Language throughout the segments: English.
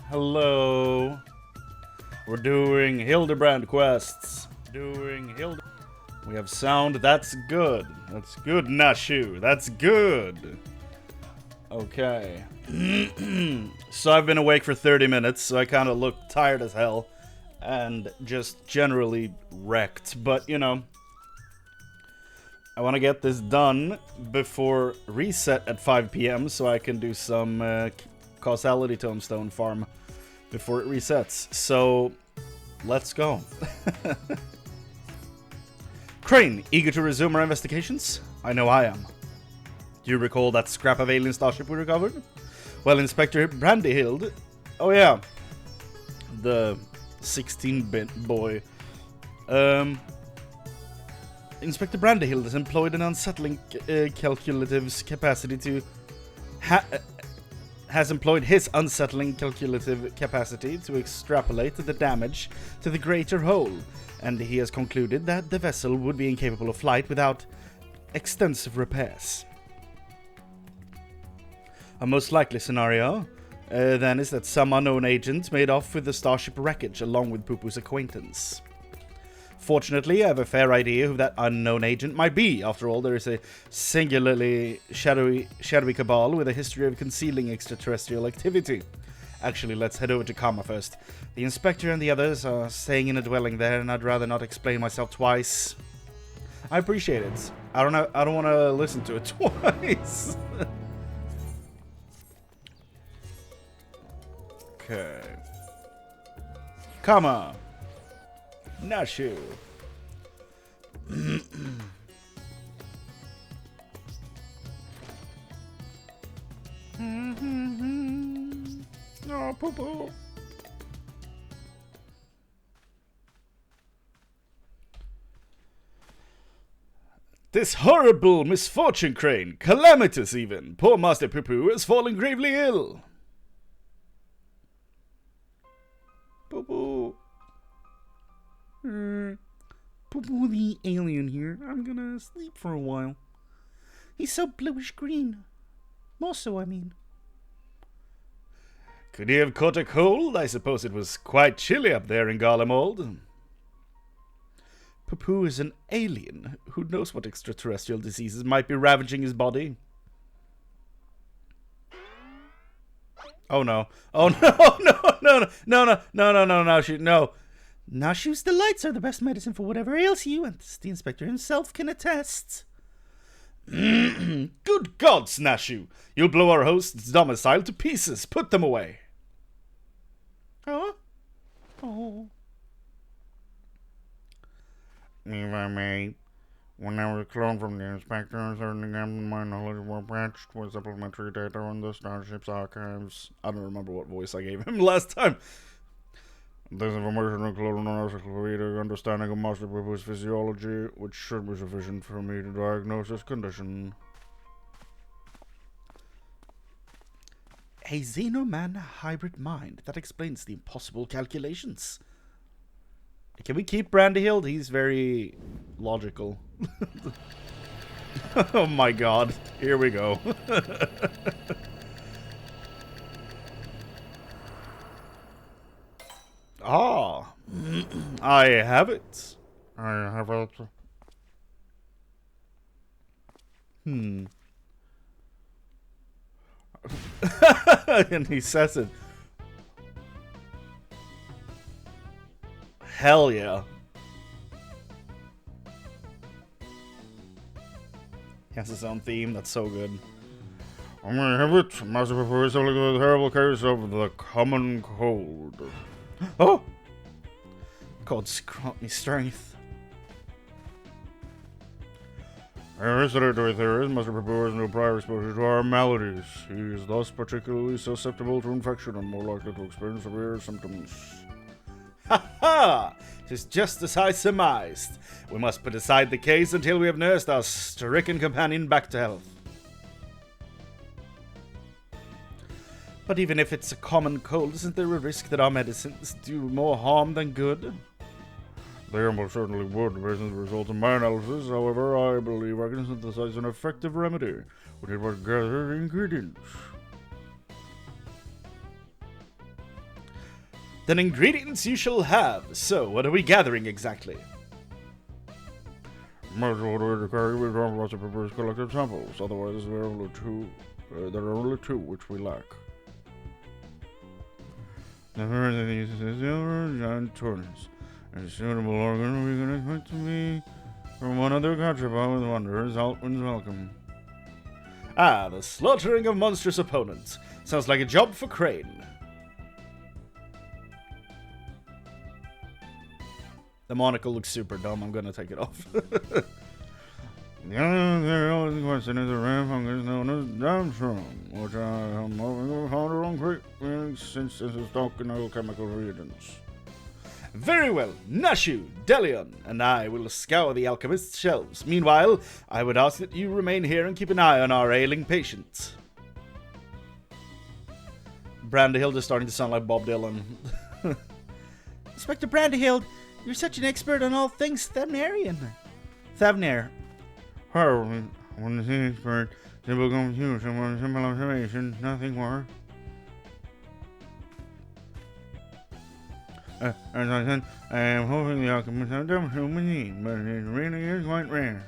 Hello. We're doing Hildibrand quests. We have sound. That's good. That's good, Nashu. That's good. Okay. So I've been awake for 30 minutes, so I kind of look tired as hell. And just generally wrecked. But, you know, I want to get this done before reset at 5 p.m. so I can do some causality tombstone farm before it resets. So, let's go. Chrane, eager to resume our investigations? I know I am. Do you recall that scrap of alien starship we recovered? Well, Inspector Brandyhild... Oh yeah. The 16-bit boy. Inspector Brandyhild has employed an unsettling calculative capacity to... has employed his unsettling calculative capacity to extrapolate the damage to the greater whole, and he has concluded that the vessel would be incapable of flight without extensive repairs. A most likely scenario, then, is that some unknown agent made off with the starship wreckage along with Poo-Poo's acquaintance. Fortunately, I have a fair idea who that unknown agent might be. After all, there is a singularly shadowy cabal with a history of concealing extraterrestrial activity. Actually, let's head over to Kama first. The inspector and the others are staying in a dwelling there, and I'd rather not explain myself twice. I appreciate it. I don't want to listen to it twice. Okay. Kama. Nashu. Oh, poo-poo. This horrible misfortune, Chrane. Calamitous, even. Poor Master Poo-Poo has fallen gravely ill. Poo-poo. Poo-Poo the alien here. I'm gonna sleep for a while. He's so bluish-green. More so, I mean. Could he have caught a cold? I suppose it was quite chilly up there in Garlemald. Poo-Poo is an alien. Who knows what extraterrestrial diseases might be ravaging his body? Oh no. Oh no, no, Nashu, no. Nashu's delights are the best medicine for whatever ails you, and the inspector himself can attest. Good gods, Nashu! You'll blow our host's domicile to pieces. Put them away. Huh? Oh. If I may, when I was cloned from the inspector, I certainly gained my knowledge were patched with supplementary data on the starship's archives. I don't remember what voice I gave him last time. This information included an encyclopedic understanding of Master Poo-Poo's physiology, which should be sufficient for me to diagnose his condition. A Xenoman hybrid mind. That explains the impossible calculations. Can we keep Brandyhild? He's very logical. Oh my god. Here we go. Ah. I have it. I have it. And he says it. Hell yeah. He has his own theme. That's so good. I'm gonna have it. Master Poo-Poo is only a terrible case of the common cold. Oh! God's grant me strength. Hereditary theories, Master Poo-Poo has no prior exposure to our maladies. He is thus particularly susceptible to infection and more likely to experience severe symptoms. Ha ha! 'Tis just as I surmised. We must put aside the case until we have nursed our stricken companion back to health. But even if it's a common cold, isn't there a risk that our medicines do more harm than good? They almost certainly would, based on the results of my analysis. However, I believe I can synthesize an effective remedy with what gathered ingredients. Then ingredients you shall have. So, what are we gathering exactly? Collected samples. Otherwise, there are only two which we lack. The first of these is silver giant tortoise. A suitable organ we can expect to be from one other Gotchaba with wonders. Altman's welcome. Ah, the slaughtering of monstrous opponents. Sounds like a job for Chrane. The monocle looks super dumb. I'm gonna take it off. The only question is a rare fungus known as damshroom, which I am hoping to find on quick since this is stock in alchemical reagents. Very well, Nashu, Delion, and I will scour the alchemist's shelves. Meanwhile, I would ask that you remain here and keep an eye on our ailing patient. Brandyhild is starting to sound like Bob Dylan. Inspector Brandyhild, you're such an expert on all things Thavnarian. Thavnare. When the expert, simple confusion, one simple observation, nothing more. As I said, I am hoping the alchemist have done human need, but it really is quite rare.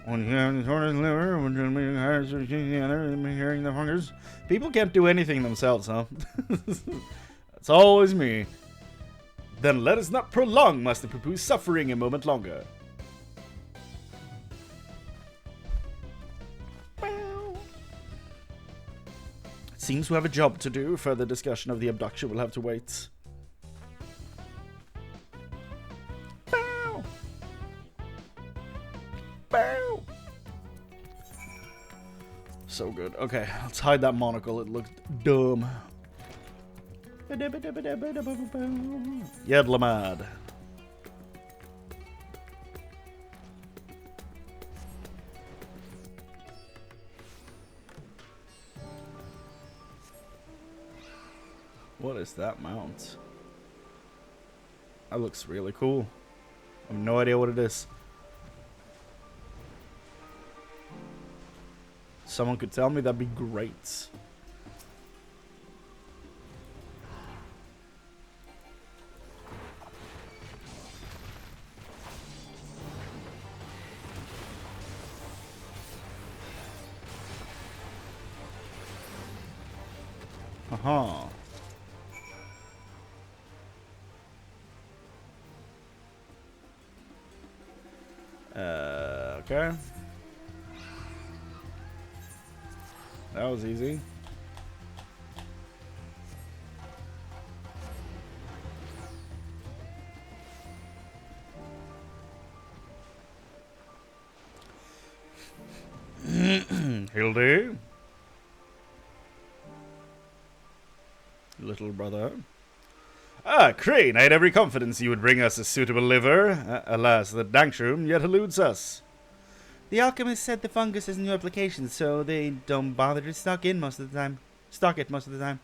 When you have the tortoise liver, which will be hard to see the other, and hearing the fungus. People can't do anything themselves, huh? That's always me. Then let us not prolong Master Poo-Poo's suffering a moment longer. Seems we have a job to do. Further discussion of the abduction will have to wait. Bow. Bow. So good. Okay, let's hide that monocle. It looked dumb. Yedlamad. What is that mount? That looks really cool. I have no idea what it is. Someone could tell me, that'd be great. Aha. Okay. That was easy. Hildy. Little brother. Ah, Chrane, I had every confidence you would bring us a suitable liver. Alas, the dankshroom yet eludes us. The alchemist said the fungus is new application, so they don't bother to stock it most of the time.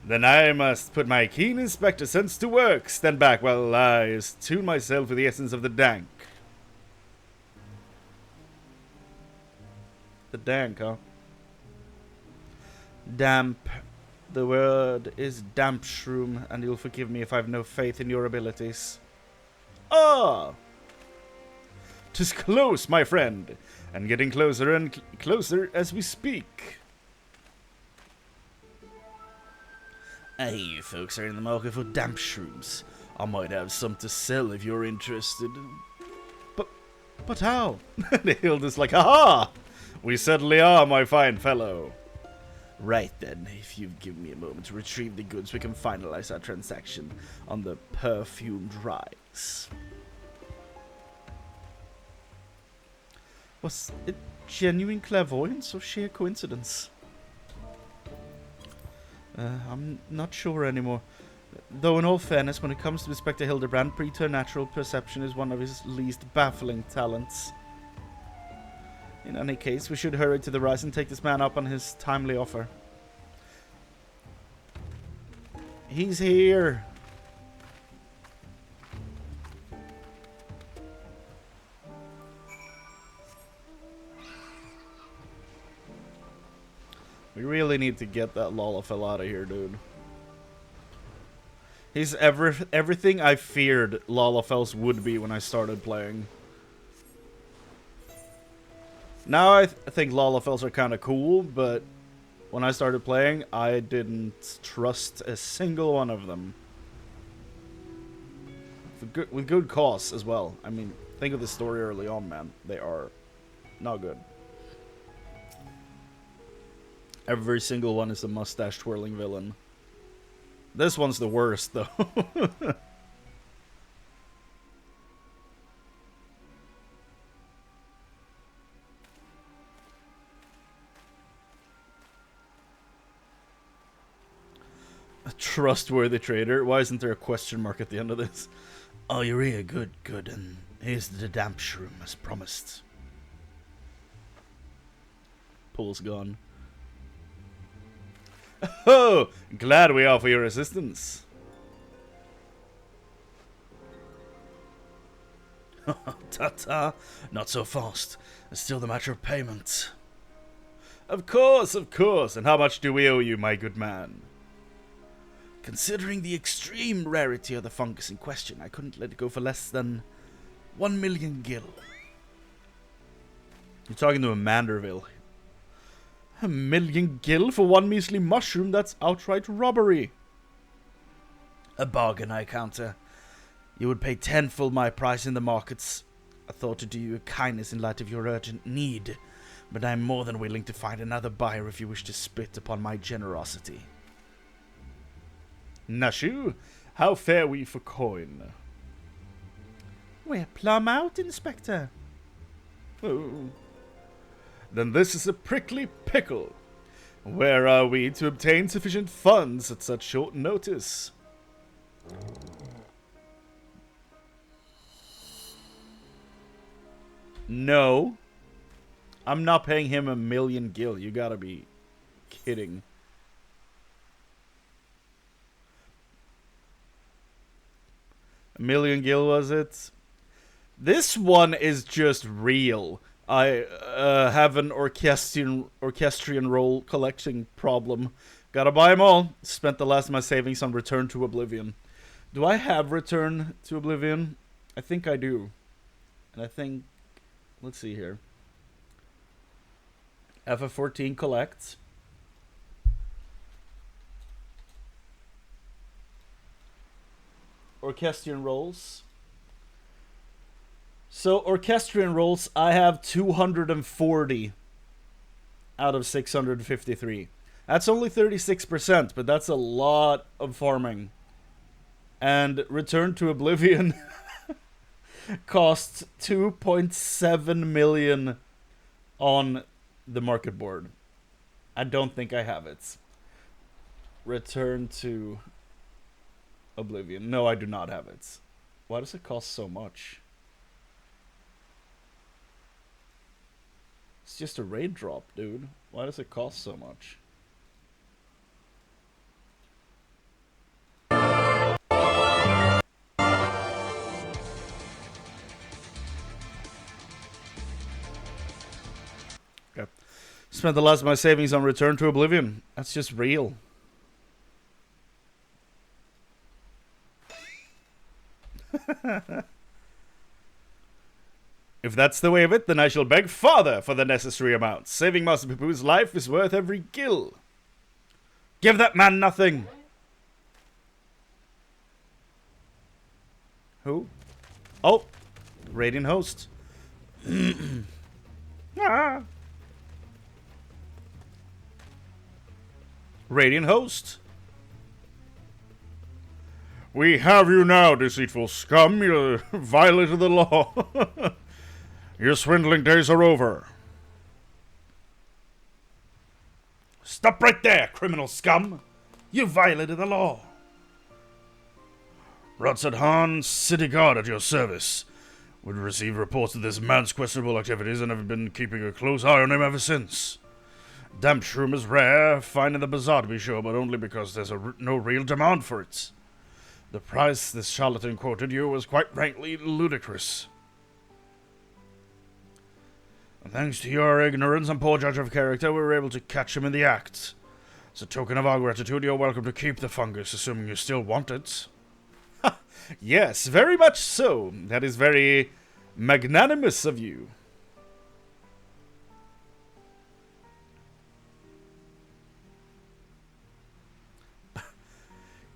Then I must put my keen inspector sense to work. Stand back while I tune myself with the essence of the dank. The dank, huh? Damp. The word is damp shroom, and you'll forgive me if I have no faith in your abilities. Ah! 'Tis close, my friend, and getting closer and closer as we speak. I hear you folks are in the market for damp shrooms. I might have some to sell if you're interested. But how? Hilda's like, aha! We certainly are, my fine fellow. Right then, if you give me a moment to retrieve the goods, we can finalize our transaction on the perfumed rice. Was it genuine clairvoyance or sheer coincidence? I'm not sure anymore. Though in all fairness, when it comes to Inspector Hildibrand, preternatural perception is one of his least baffling talents. In any case, we should hurry to the rise and take this man up on his timely offer. He's here! We really need to get that Lalafell out of here, dude. He's everything I feared Lalafels would be when I started playing. Now I think Lalafels are kind of cool, but when I started playing, I didn't trust a single one of them. With good cause as well. I mean, think of the story early on, man. They are not good. Every single one is a mustache-twirling villain. This one's the worst, though. A trustworthy trader? Why isn't there a question mark at the end of this? Oh, you're here. Good, good. And here's the damp shroom as promised. Pool's gone. Oh, glad we offer your assistance. Ta-ta, not so fast. It's still the matter of payment. Of course, of course. And how much do we owe you, my good man? Considering the extreme rarity of the fungus in question, I couldn't let it go for less than 1 million gil. You're talking to a Manderville. 1 million gil for one measly mushroom? That's outright robbery. A bargain, I counter. You would pay tenfold my price in the markets. I thought to do you a kindness in light of your urgent need, but I am more than willing to find another buyer if you wish to spit upon my generosity. Nashu, how fare we for coin? We're plumb out, Inspector. Oh. Then this is a prickly pickle. Where are we to obtain sufficient funds at such short notice? No. I'm not paying him 1 million gil. You gotta be kidding. A million gil, was it? This one is just real. I have an orchestrion roll collecting problem. Gotta buy them all. Spent the last of my savings on Return to Oblivion. Do I have Return to Oblivion? I think I do. And I think... Let's see here. FF14 collects. Orchestrion rolls. So, Orchestrion rolls, I have 240 out of 653. That's only 36%, but that's a lot of farming. And Return to Oblivion costs 2.7 million on the market board. I don't think I have it. Return to Oblivion. No, I do not have it. Why does it cost so much? It's just a raid drop, dude. Why does it cost so much? Okay. Spent the last of my savings on Return to Oblivion. That's just real. If that's the way of it, then I shall beg farther for the necessary amount. Saving Master Poo-Poo's life is worth every gil. Give that man nothing. Who? Oh, Radiant Host. Ah. Radiant Host. We have you now, deceitful scum. You violated the law. Your swindling days are over. Stop right there, criminal scum. You violated the law. Rodsad Han, city guard at your service. We've received reports of this man's questionable activities and have been keeping a close eye on him ever since. Damp shroom is rare, fine in the bazaar to be sure, but only because there's no real demand for it. The price this charlatan quoted you was quite frankly ludicrous. And thanks to your ignorance and poor judge of character, we were able to catch him in the act. As a token of our gratitude, you're welcome to keep the fungus, assuming you still want it. Yes, very much so. That is very magnanimous of you.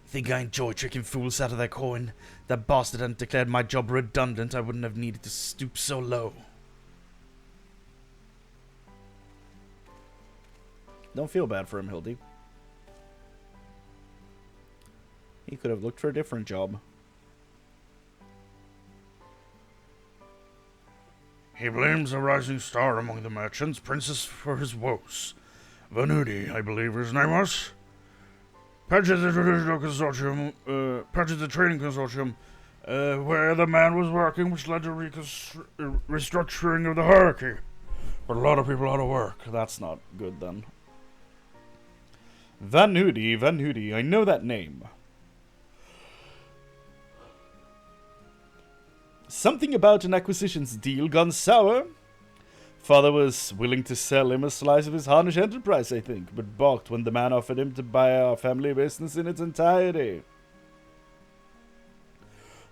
Think I enjoy tricking fools out of their coin? That bastard hadn't declared my job redundant, I wouldn't have needed to stoop so low. Don't feel bad for him, Hildy. He could have looked for a different job. He blames a rising star among the merchants, Princess, for his woes. Vanudi, I believe his name was. Purchased the trading consortium, where the man was working, which led to restructuring of the hierarchy. But a lot of people out of work. That's not good, then. Vanudi, I know that name. Something about an acquisitions deal gone sour. Father was willing to sell him a slice of his Harnish enterprise, I think, but balked when the man offered him to buy our family business in its entirety.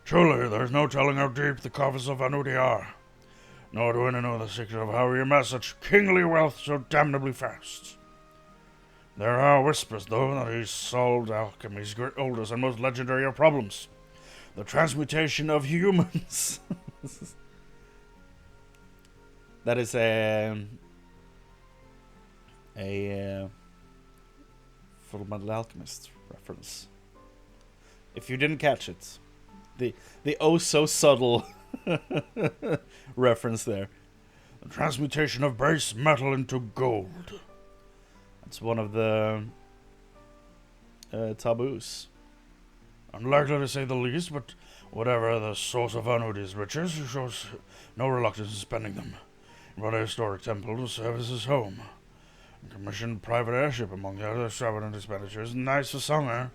Truly, there's no telling how deep the coffers of Vanudi are. Nor do any know the secret of how he amassed such kingly wealth so damnably fast. There are whispers, though, that he's solved alchemy's oldest and most legendary of problems. The transmutation of humans. That is a Full Metal Alchemist reference. If you didn't catch it, the oh so subtle reference there. The transmutation of base metal into gold. It's one of the taboos. Unlikely to say the least, but whatever the source of Vanudi's riches, he shows no reluctance in spending them. He brought a historic temple to serve as his home. And commissioned private airship among the other extravagant expenditures. Nice for summer.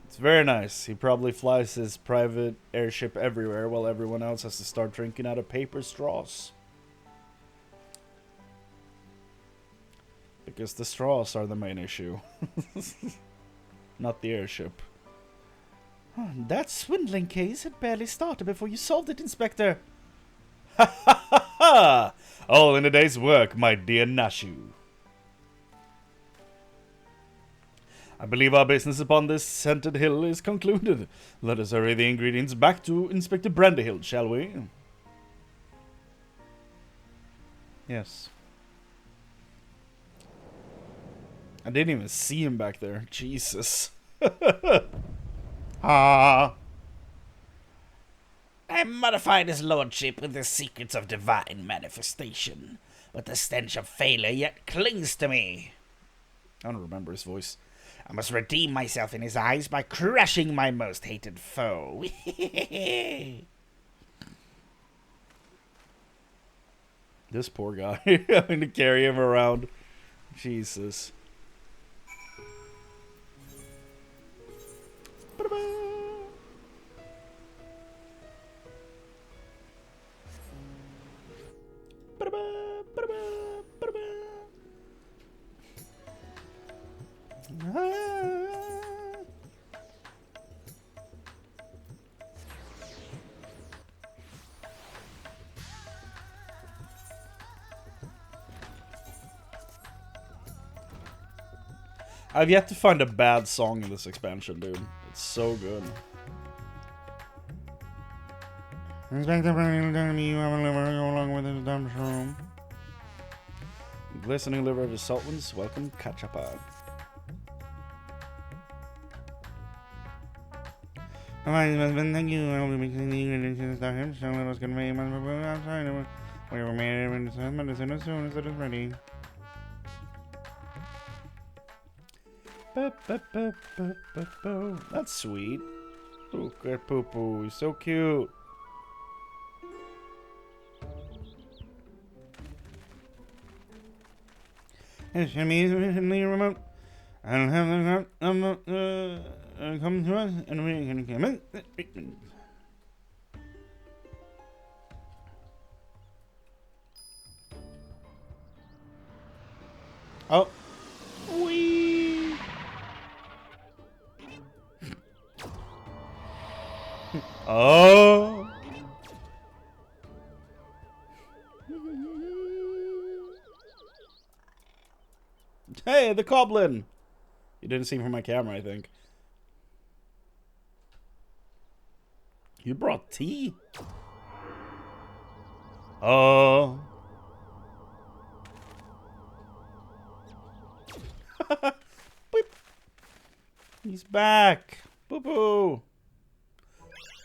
It's very nice. He probably flies his private airship everywhere while everyone else has to start drinking out of paper straws. Because the straws are the main issue. Not the airship. Oh, that swindling case had barely started before you solved it, Inspector. Ha ha ha ha! All in a day's work, my dear Nashu. I believe our business upon this scented hill is concluded. Let us hurry the ingredients back to Inspector Branderhill, shall we? Yes. I didn't even see him back there. Jesus. Ah. I modified his lordship with the secrets of divine manifestation, but the stench of failure yet clings to me. I don't remember his voice. I must redeem myself in his eyes by crushing my most hated foe. This poor guy. Having to carry him around. Jesus. I've yet to find a bad song in this expansion, dude. It's so good. Glistening liver of the salt ones, welcome Kachapa. Thank you. I will be making the ingredients in the stock here. So let us get ready. Outside. We were made in the medicine as soon as it is ready. That's sweet. Ooh, good poo poo. He's so cute. It should be recently remote. I don't have the come to us and we can come in. Oh. Wee. Oh. Hey, the goblin. You didn't see him from my camera, I think. You brought tea? Oh. Beep. He's back. Boo boo.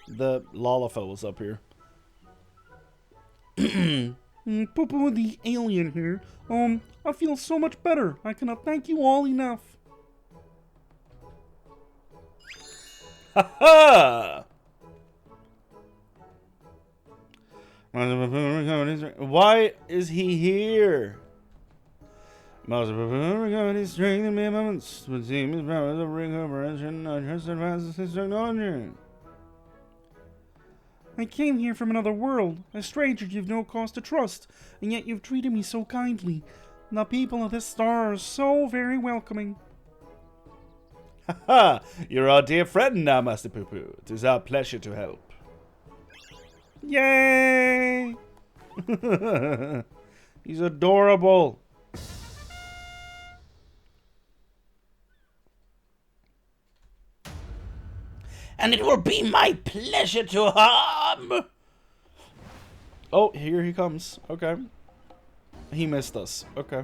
The Lalafell's up here. Boo boo, the alien here. I feel so much better. I cannot thank you all enough. Ha ha! Why is he here? Most of his strength and moments would seem his power to bring comprehension and just advances his technology. I came here from another world, a stranger you've no cause to trust, and yet you've treated me so kindly. The people of this star are so very welcoming. Haha, you're our dear friend now, Master Poo Poo. It is our pleasure to help. Yay! He's adorable. And it will be my pleasure to harm. Oh, here he comes. Okay. He missed us. Okay.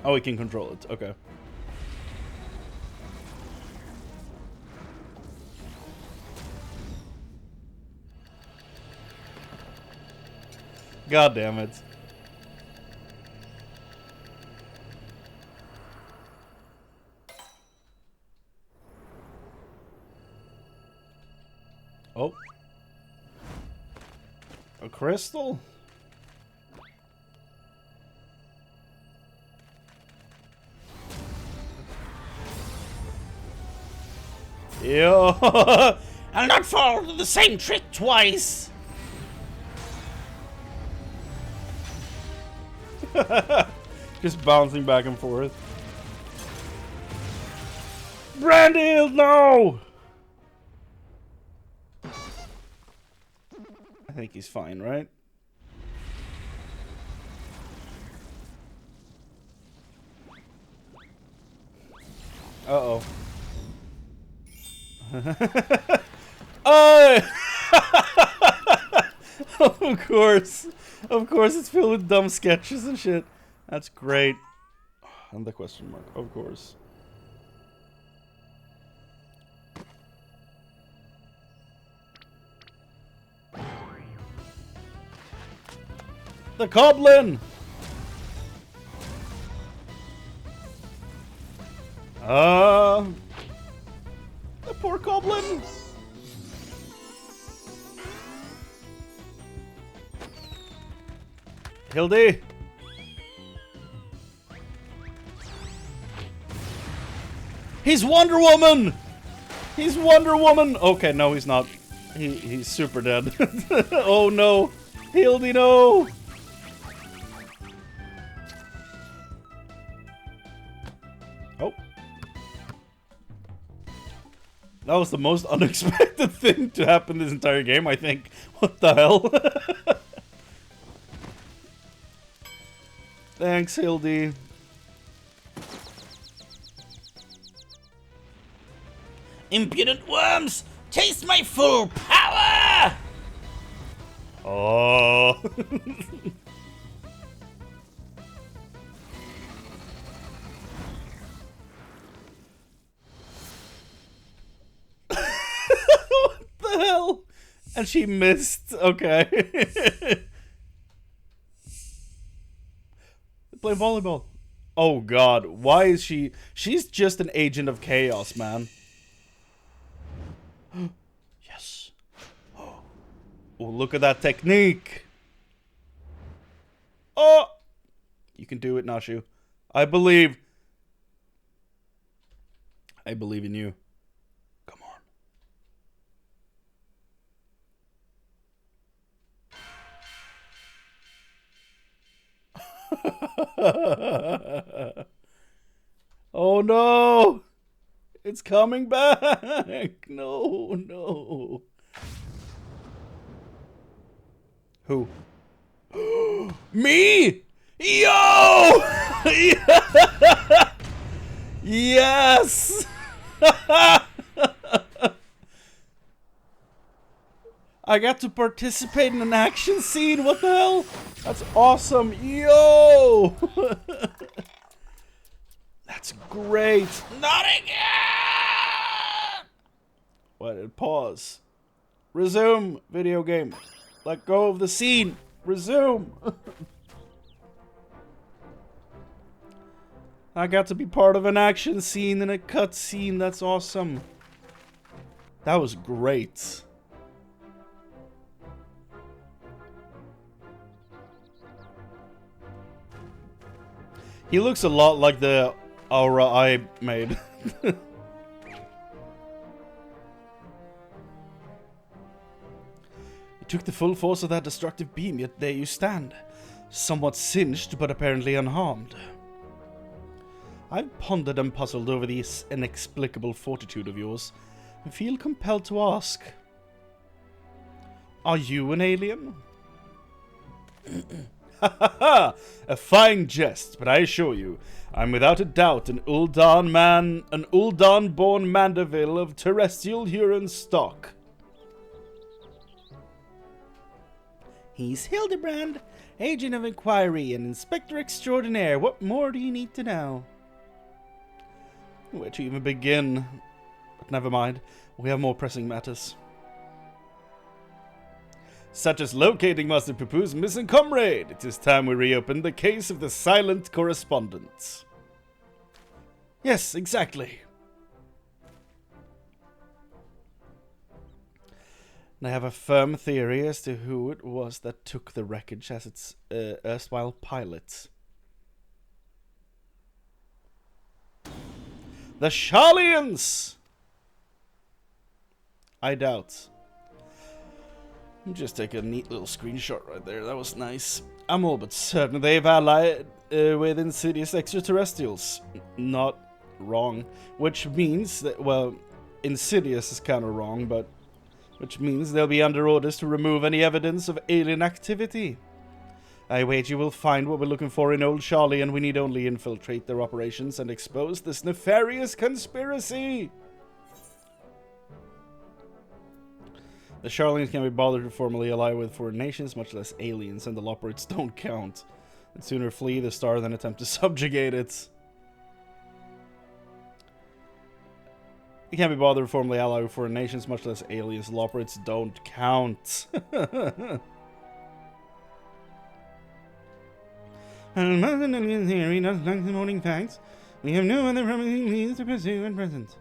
Oh, he can control it. Okay. God damn it. Oh. A crystal? Yo. I'll not fall into the same trick twice. Just bouncing back and forth. Brandil, no! I think he's fine, right? Uh-oh. Oh! Of course. Of course it's filled with dumb sketches and shit. That's great. And the question mark, of course. The goblin! The poor goblin! Hildy! He's Wonder Woman! He's Wonder Woman! Okay, no, he's not. He's super dead. Oh no! Hildy, no! Oh. That was the most unexpected thing to happen this entire game, I think. What the hell? Thanks, Hildy. Impudent worms, taste my full power! Oh. What the hell? And she missed. Okay. Play volleyball. Oh god, why is she? She's just an agent of chaos, man. Yes. Oh, look at that technique. Oh, you can do it, Nashu. I believe. I believe in you. Come on. Oh no. It's coming back! No, no. Who? Me? Yo! Yes! I got to participate in an action scene. What the hell? That's awesome. Yo! That's great. Not again! What? Pause. Resume, video game. Let go of the scene. Resume. I got to be part of an action scene and a cut scene. That's awesome. That was great. He looks a lot like the aura I made. You took the full force of that destructive beam, yet there you stand. Somewhat singed, but apparently unharmed. I've pondered and puzzled over this inexplicable fortitude of yours, and feel compelled to ask. Are you an alien? Ha ha ha! A fine jest, but I assure you, I'm without a doubt an Uldan man, an Uldan-born Mandeville of terrestrial Huron stock. He's Hildibrand, agent of inquiry and inspector extraordinaire. What more do you need to know? Where to even begin? But never mind, we have more pressing matters. Such as locating Master Pupu's missing comrade. It is time we reopen the case of the silent correspondent. Yes, exactly. And I have a firm theory as to who it was that took the wreckage as its erstwhile pilot. The Sharlians! I doubt. Just take a neat little screenshot right there. That was nice. I'm all but certain they've allied with insidious extraterrestrials. Not wrong. Which means that, well, insidious is kind of wrong, but which means they'll be under orders to remove any evidence of alien activity. I wager we'll find what we're looking for in Old Charlie, and we need only infiltrate their operations and expose this nefarious conspiracy. The Charlians can't be bothered to formally ally with foreign nations, much less aliens, and the Loporits don't count. I'd sooner flee the star than attempt to subjugate it. You can't be bothered to formally ally with foreign nations, much less aliens. The Loporits don't count. Theory does lack supporting facts. We have no other promising means to pursue at present.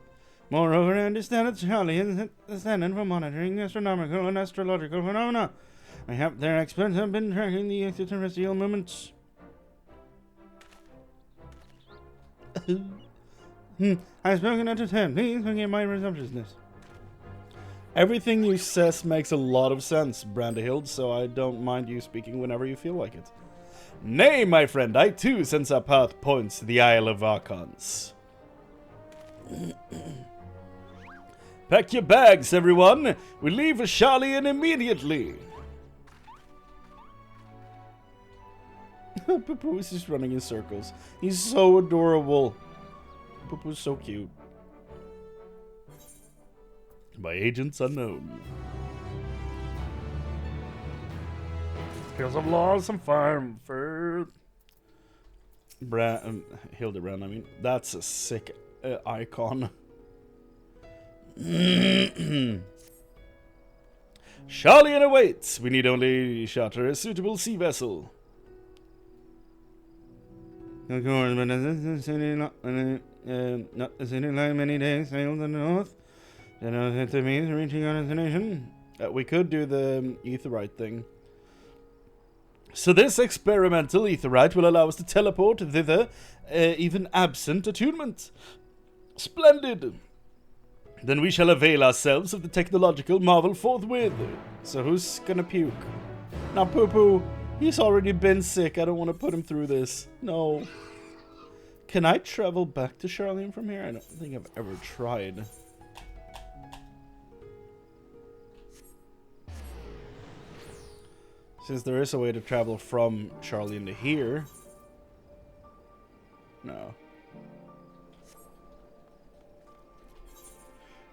Moreover, I understand that Charlie is the standard for monitoring astronomical and astrological phenomena. Mayhap their experts have been tracking the extraterrestrial movements. I've spoken out of turn. Please forgive my presumptuousness. Everything you says makes a lot of sense, Brandehild, so I don't mind you speaking whenever you feel like it. Nay, my friend, I too sense our path points to the Isle of Archons. Pack your bags, everyone. We leave for Sharlian immediately. Pupu is just running in circles. He's so adorable. Pupu's so cute. By agents unknown. Here's some laws, some farm for Hildibrand. I mean, that's a sick icon. Sharlian awaits. We need only charter a suitable sea vessel. Of course, but not a city like many days sailed to the north. That means reaching our destination. We could do the Aetheryte thing. So this experimental Aetheryte will allow us to teleport thither, even absent attunement. Splendid! Then we shall avail ourselves of the technological marvel forthwith. So who's gonna puke? Now Pupu, he's already been sick. I don't want to put him through this. No. Can I travel back to Charlene from here? I don't think I've ever tried. Since there is a way to travel from Charlene to here. No.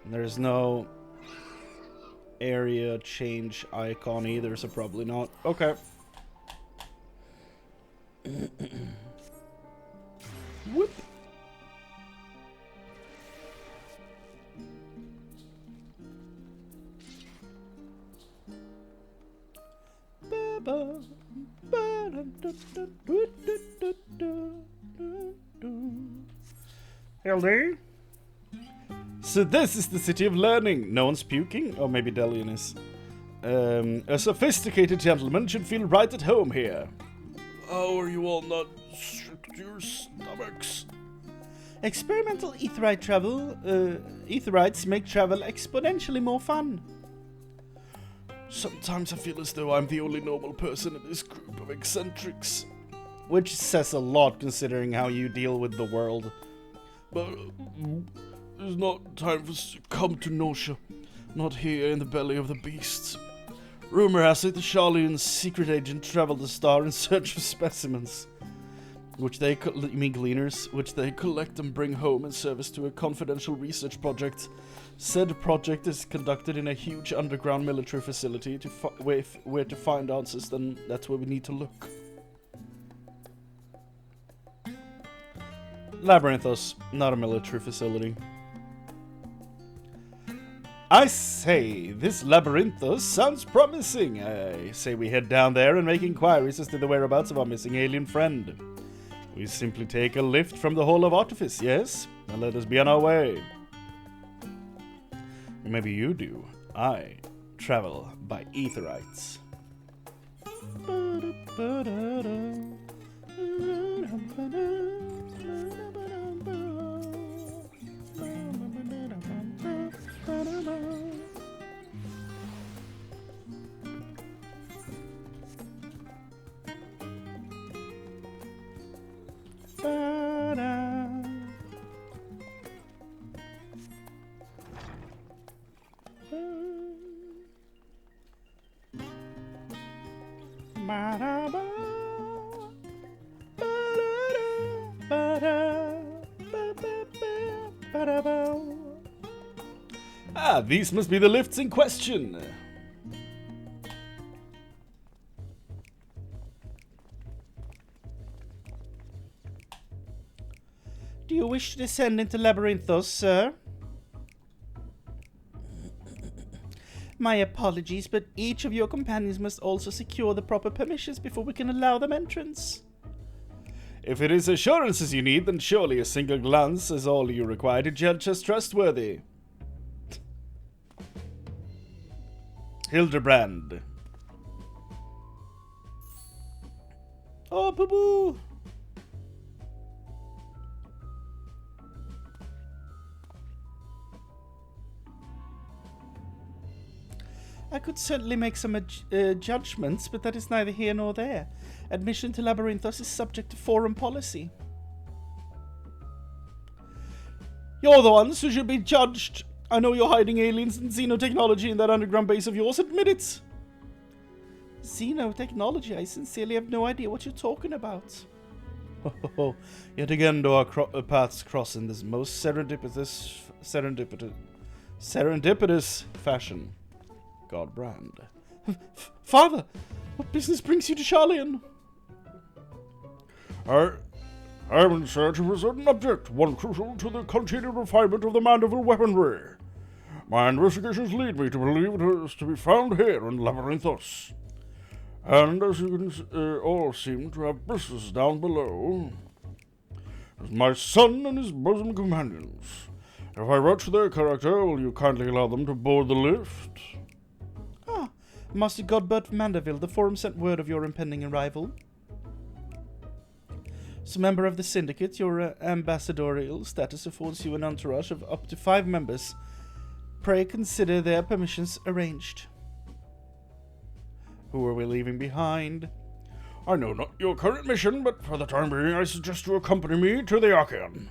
And there's no area change icon either, so probably not. Okay. Whoop. Hildy? So this is the city of learning. No one's puking? Or maybe Delian is. A sophisticated gentleman should feel right at home here. How are you all not strict to your stomachs? Experimental aetheryte travel, aetherytes make travel exponentially more fun. Sometimes I feel as though I'm the only normal person in this group of eccentrics. Which says a lot considering how you deal with the world. But there's not time for succumb to nausea. Not here in the belly of the beasts. Rumor has it the Charlene's secret agent traveled the star in search of specimens. Which they, gleaners, which they collect and bring home in service to a confidential research project. Said project is conducted in a huge underground military facility. Where to find answers, then that's where we need to look. Labyrinthos, not a military facility. I say, this Labyrinthos sounds promising. I say we head down there and make inquiries as to the whereabouts of our missing alien friend. We simply take a lift from the Hall of Artifice, yes? And let us be on our way. Maybe you do. I travel by aetherytes. Ah, these must be the lifts in question. Do you wish to descend into Labyrinthos, sir? My apologies, but each of your companions must also secure the proper permissions before we can allow them entrance. If it is assurances you need, then surely a single glance is all you require to judge us trustworthy. Hildibrand. Oh, boo-boo! I could certainly make some judgments, but that is neither here nor there. Admission to Labyrinthos is subject to forum policy. You're the ones who should be judged. I know you're hiding aliens and xenotechnology in that underground base of yours. Admit it! Xenotechnology? I sincerely have no idea what you're talking about. Oh, yet again do our paths cross in this most serendipitous fashion. Godbrand. Father, what business brings you to Charleon? I'm in search of a certain object, one crucial to the continued refinement of the Mandeville weaponry. My investigations lead me to believe it is to be found here in Labyrinthos. And as you can all seem to have business down below, is my son and his bosom companions. If I watch their character, will you kindly allow them to board the lift? Ah, Master Godbert from Mandeville, the Forum sent word of your impending arrival. As a member of the Syndicate, your ambassadorial status affords you an entourage of up to 5 members. Pray consider their permissions arranged. Who are we leaving behind? I know not your current mission, but for the time being, I suggest you accompany me to the Archeon.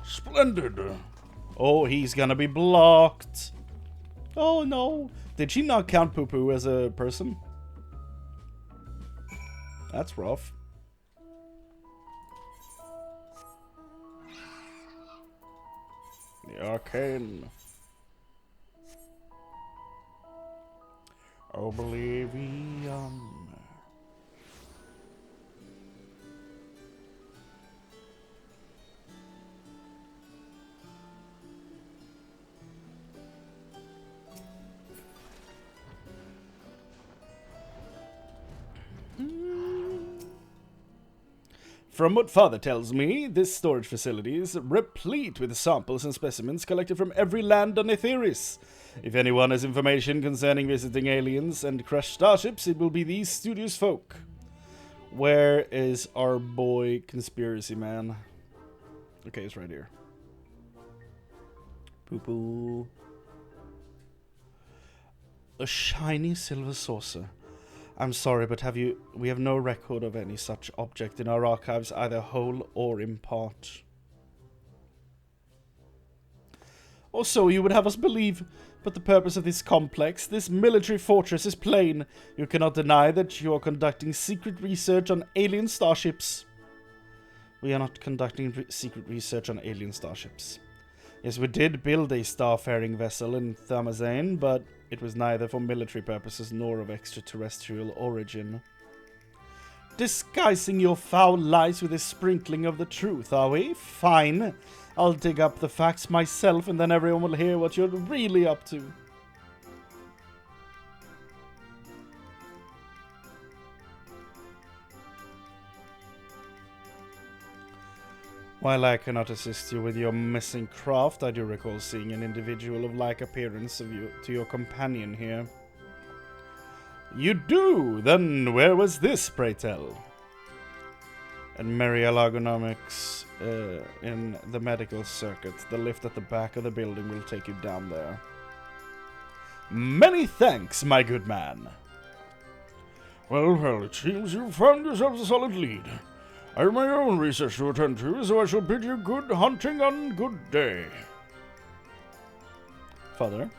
Splendid. Oh, he's gonna be blocked. Oh no. Did she not count Poo Poo as a person? That's rough. The Arcane. Oblivion. From what Father tells me, this storage facility is replete with samples and specimens collected from every land on Etheris. If anyone has information concerning visiting aliens and crushed starships, it will be these studious folk. Where is our boy Conspiracy Man? Okay, it's right here. Poo-poo. A shiny silver saucer. I'm sorry, but we have no record of any such object in our archives, either whole or in part. Or so you would have us believe, but the purpose of this complex, this military fortress, is plain. You cannot deny that you are conducting secret research on alien starships. We are not conducting secret research on alien starships. Yes, we did build a starfaring vessel in Thamazane, but it was neither for military purposes nor of extraterrestrial origin. Disguising your foul lies with a sprinkling of the truth, are we? Fine. I'll dig up the facts myself, and then everyone will hear what you're really up to. While I cannot assist you with your missing craft, I do recall seeing an individual of like appearance to your companion here. You do? Then where was this, pray tell? At Mariel Ergonomics, in the medical circuit. The lift at the back of the building will take you down there. Many thanks, my good man. Well, it seems you've found yourselves a solid lead. I have my own research to attend to, so I shall bid you good hunting and good day. Father?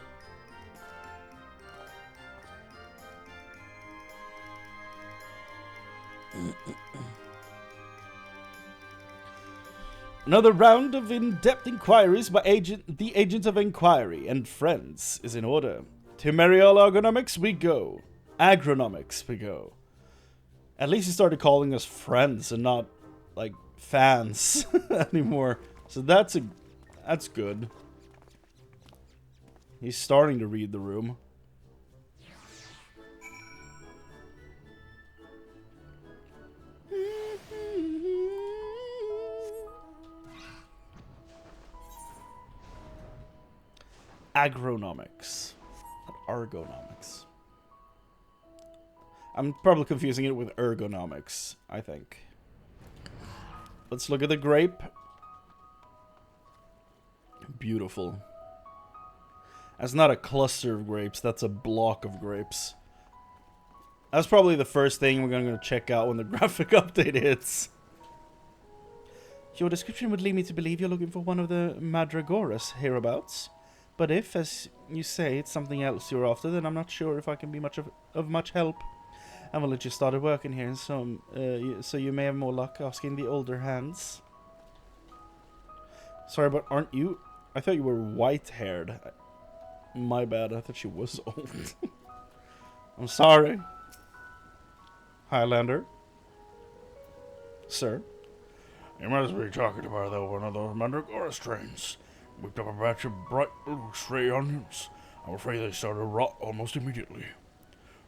Another round of in-depth inquiries by the Agent of Inquiry and friends is in order. To Mariel Ergonomics we go. Agronomics we go. At least he started calling us friends and not, like, fans anymore. So that's good. He's starting to read the room. Agronomics. Not ergonomics. I'm probably confusing it with ergonomics, I think. Let's look at the grape. Beautiful. That's not a cluster of grapes, that's a block of grapes. That's probably the first thing we're going to check out when the graphic update hits. Your description would lead me to believe you're looking for one of the Madragoras hereabouts. But if, as you say, it's something else you're after, then I'm not sure if I can be of much help. I will let you started working here, so you may have more luck asking the older hands. Sorry, but aren't you? I thought you were white-haired. My bad, I thought she was old. I'm sorry. Highlander. Sir. You must be talking about one of those Mandragora strains. Whipped up a batch of bright little stray onions. I'm afraid they started to rot almost immediately.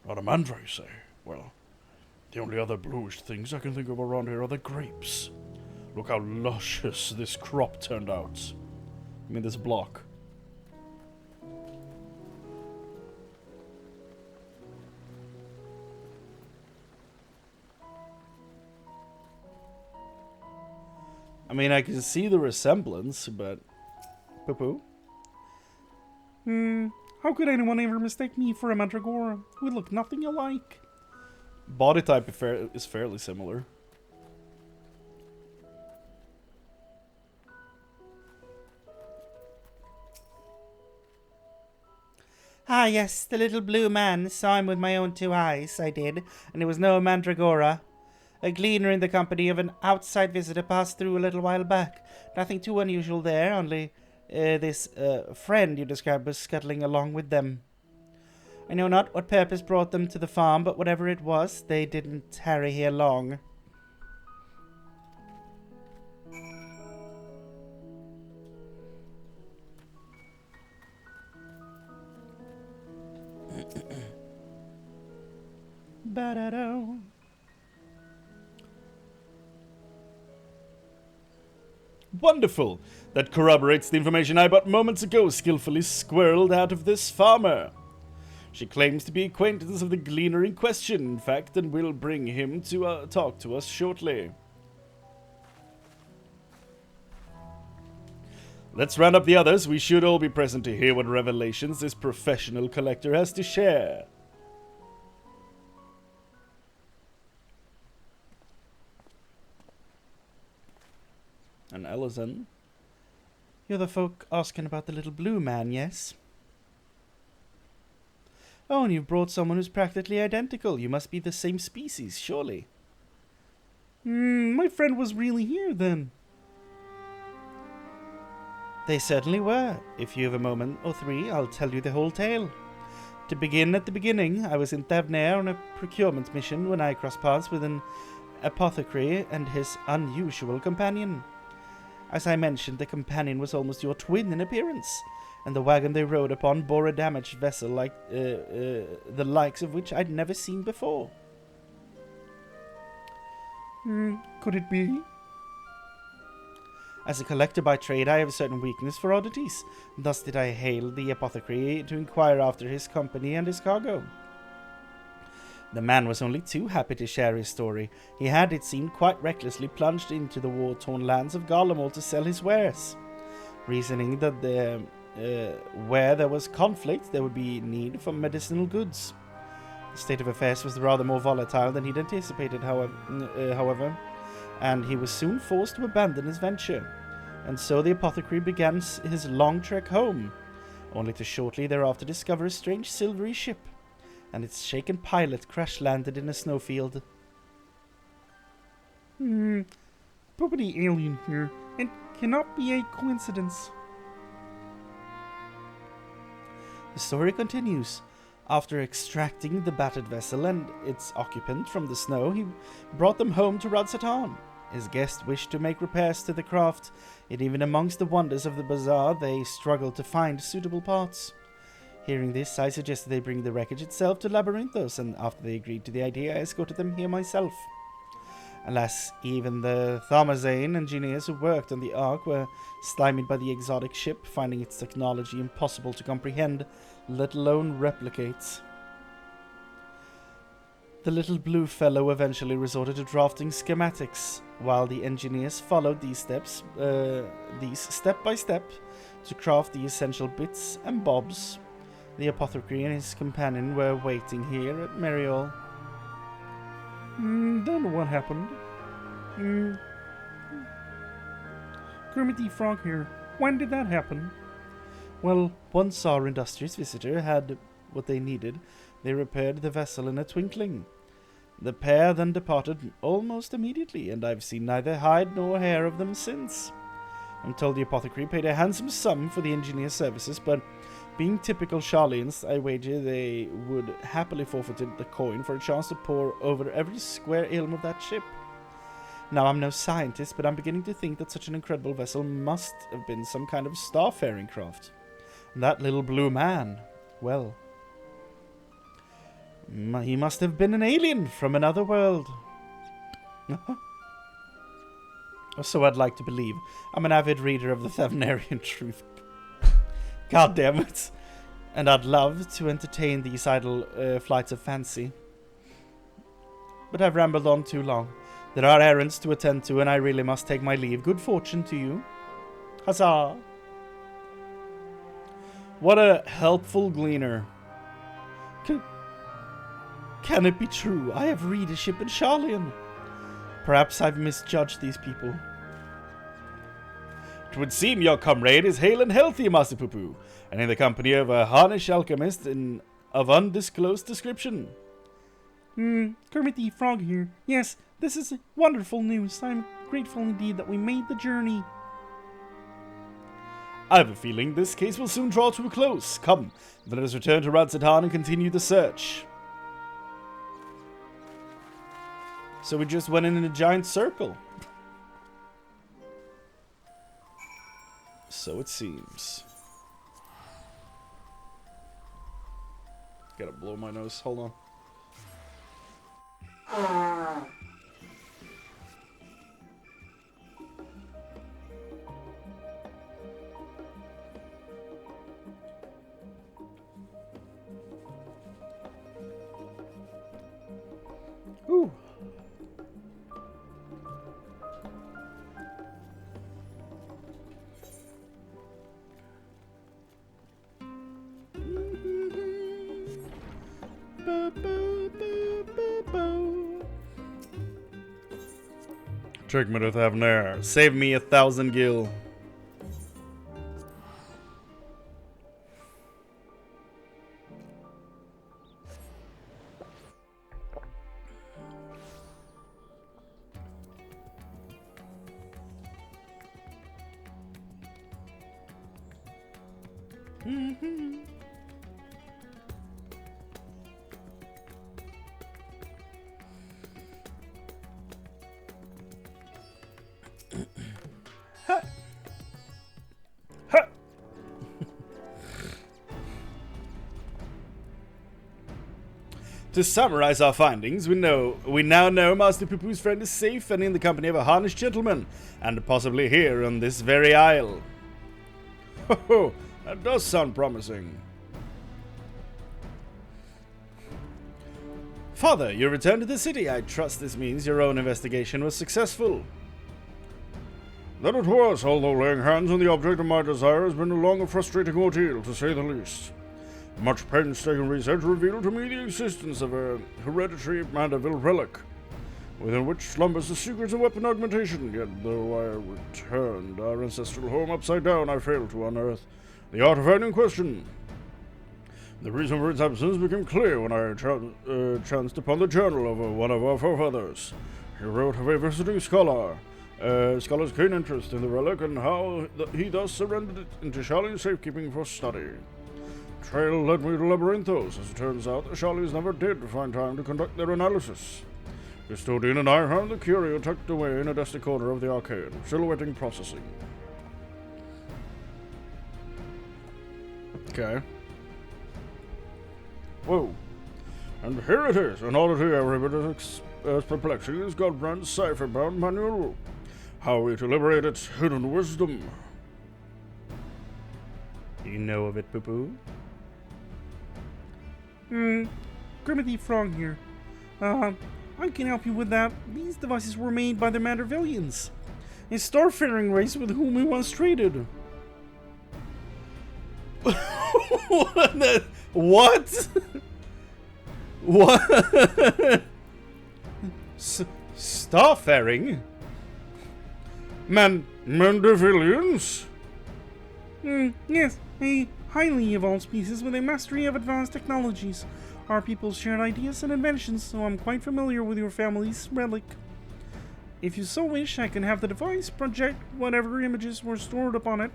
Not a mandra, you say? Well, the only other bluish things I can think of around here are the grapes. Look how luscious this crop turned out. I mean, this block. I mean, I can see the resemblance, but... Poo-poo? How could anyone ever mistake me for a mandragora? We look nothing alike. Body type is fairly similar. Ah, yes, the little blue man. Saw him with my own 2 eyes, I did, and it was no mandragora. A gleaner in the company of an outside visitor passed through a little while back. Nothing too unusual there, only this friend you described was scuttling along with them. I know not what purpose brought them to the farm, but whatever it was, they didn't tarry here long. Ba-da-do. Wonderful! That corroborates the information I but moments ago skillfully squirreled out of this farmer. She claims to be acquaintance of the gleaner in question, in fact, and will bring him to talk to us shortly. Let's round up the others. We should all be present to hear what revelations this professional collector has to share. And Ellison? You're the folk asking about the little blue man, yes? Oh, and you've brought someone who's practically identical. You must be the same species, surely. My friend was really here, then. They certainly were. If you have a moment or 3, I'll tell you the whole tale. To begin at the beginning, I was in Thavnair on a procurement mission when I crossed paths with an apothecary and his unusual companion. As I mentioned, the companion was almost your twin in appearance, and the wagon they rode upon bore a damaged vessel like the likes of which I'd never seen before. Could it be? As a collector by trade, I have a certain weakness for oddities. Thus did I hail the apothecary to inquire after his company and his cargo. The man was only too happy to share his story. He had, it seemed, quite recklessly plunged into the war-torn lands of Garlemald to sell his wares, reasoning that where there was conflict, there would be need for medicinal goods. The state of affairs was rather more volatile than he'd anticipated, however, and he was soon forced to abandon his venture. And so the apothecary began his long trek home, only to shortly thereafter discover a strange silvery ship, and its shaken pilot crash-landed in a snowfield. Probably alien here. It cannot be a coincidence. The story continues. After extracting the battered vessel and its occupant from the snow, he brought them home to Radsatan. His guest wished to make repairs to the craft, yet even amongst the wonders of the bazaar they struggled to find suitable parts. Hearing this, I suggested they bring the wreckage itself to Labyrinthos, and after they agreed to the idea, I escorted them here myself. Alas, even the Thamazane engineers who worked on the Ark were stymied by the exotic ship, finding its technology impossible to comprehend, let alone replicate. The little blue fellow eventually resorted to drafting schematics, while the engineers followed these step by step to craft the essential bits and bobs. The apothecary and his companion were waiting here at Meriol. Don't know what happened. Kermit the Frog here. When did that happen? Well, once our industrious visitor had what they needed, they repaired the vessel in a twinkling. The pair then departed almost immediately, and I've seen neither hide nor hair of them since. I'm told the apothecary paid a handsome sum for the engineer's services, but being typical Charlians, I wager they would happily forfeit the coin for a chance to pore over every square ailment of that ship. Now, I'm no scientist, but I'm beginning to think that such an incredible vessel must have been some kind of starfaring craft. And that little blue man, well, he must have been an alien from another world. Or so I'd like to believe. I'm an avid reader of the Thavnarian Truth. God damn it. And I'd love to entertain these idle flights of fancy. But I've rambled on too long. There are errands to attend to, and I really must take my leave. Good fortune to you. Huzzah! What a helpful gleaner. Can it be true? I have readership in Charlian. Perhaps I've misjudged these people. It would seem your comrade is hale and healthy, Master Poo-Poo, and in the company of a harnish alchemist of undisclosed description. Kermit the Frog here. Yes, this is wonderful news. I'm grateful indeed that we made the journey. I have a feeling this case will soon draw to a close. Come, let us return to Radzadan and continue the search. So we just went in a giant circle. So it seems. Gotta blow my nose. Hold on. Ooh. Trick me to Thavnair. Save me 1,000 gil. To summarize our findings, we now know Master Poo-Poo's friend is safe and in the company of a harnished gentleman, and possibly here on this very isle. Ho, that does sound promising. Father, you returned to the city. I trust this means your own investigation was successful. That it was, although laying hands on the object of my desire has been a long and frustrating ordeal, to say the least. Much painstaking research revealed to me the existence of a hereditary Mandeville relic, within which slumbers the secrets of weapon augmentation, yet though I returned our ancestral home upside down, I failed to unearth the artifact in question. The reason for its absence became clear when I chanced upon the journal of one of our forefathers. He wrote of a visiting scholar, a scholar's keen interest in the relic, and how he thus surrendered it into Charlie's safekeeping for study. Trail led me to Labyrinthos. As it turns out, the Charlies never did find time to conduct their analysis. Custodian and I found the curio tucked away in a dusty corner of the arcade, still awaiting processing. Okay. Whoa. And here it is, an oddity every bit as perplexing as Hildibrand's cipher-bound manual. How we to liberate its hidden wisdom. You know of it, Poo-Poo? Kermit the Frog here. I can help you with that. These devices were made by the Mandervillians, a starfaring race with whom we once traded. What? What? Starfaring? Mandervillians? Yes, a highly evolved species with a mastery of advanced technologies. Our people shared ideas and inventions, so I'm quite familiar with your family's relic. If you so wish, I can have the device project whatever images were stored upon it.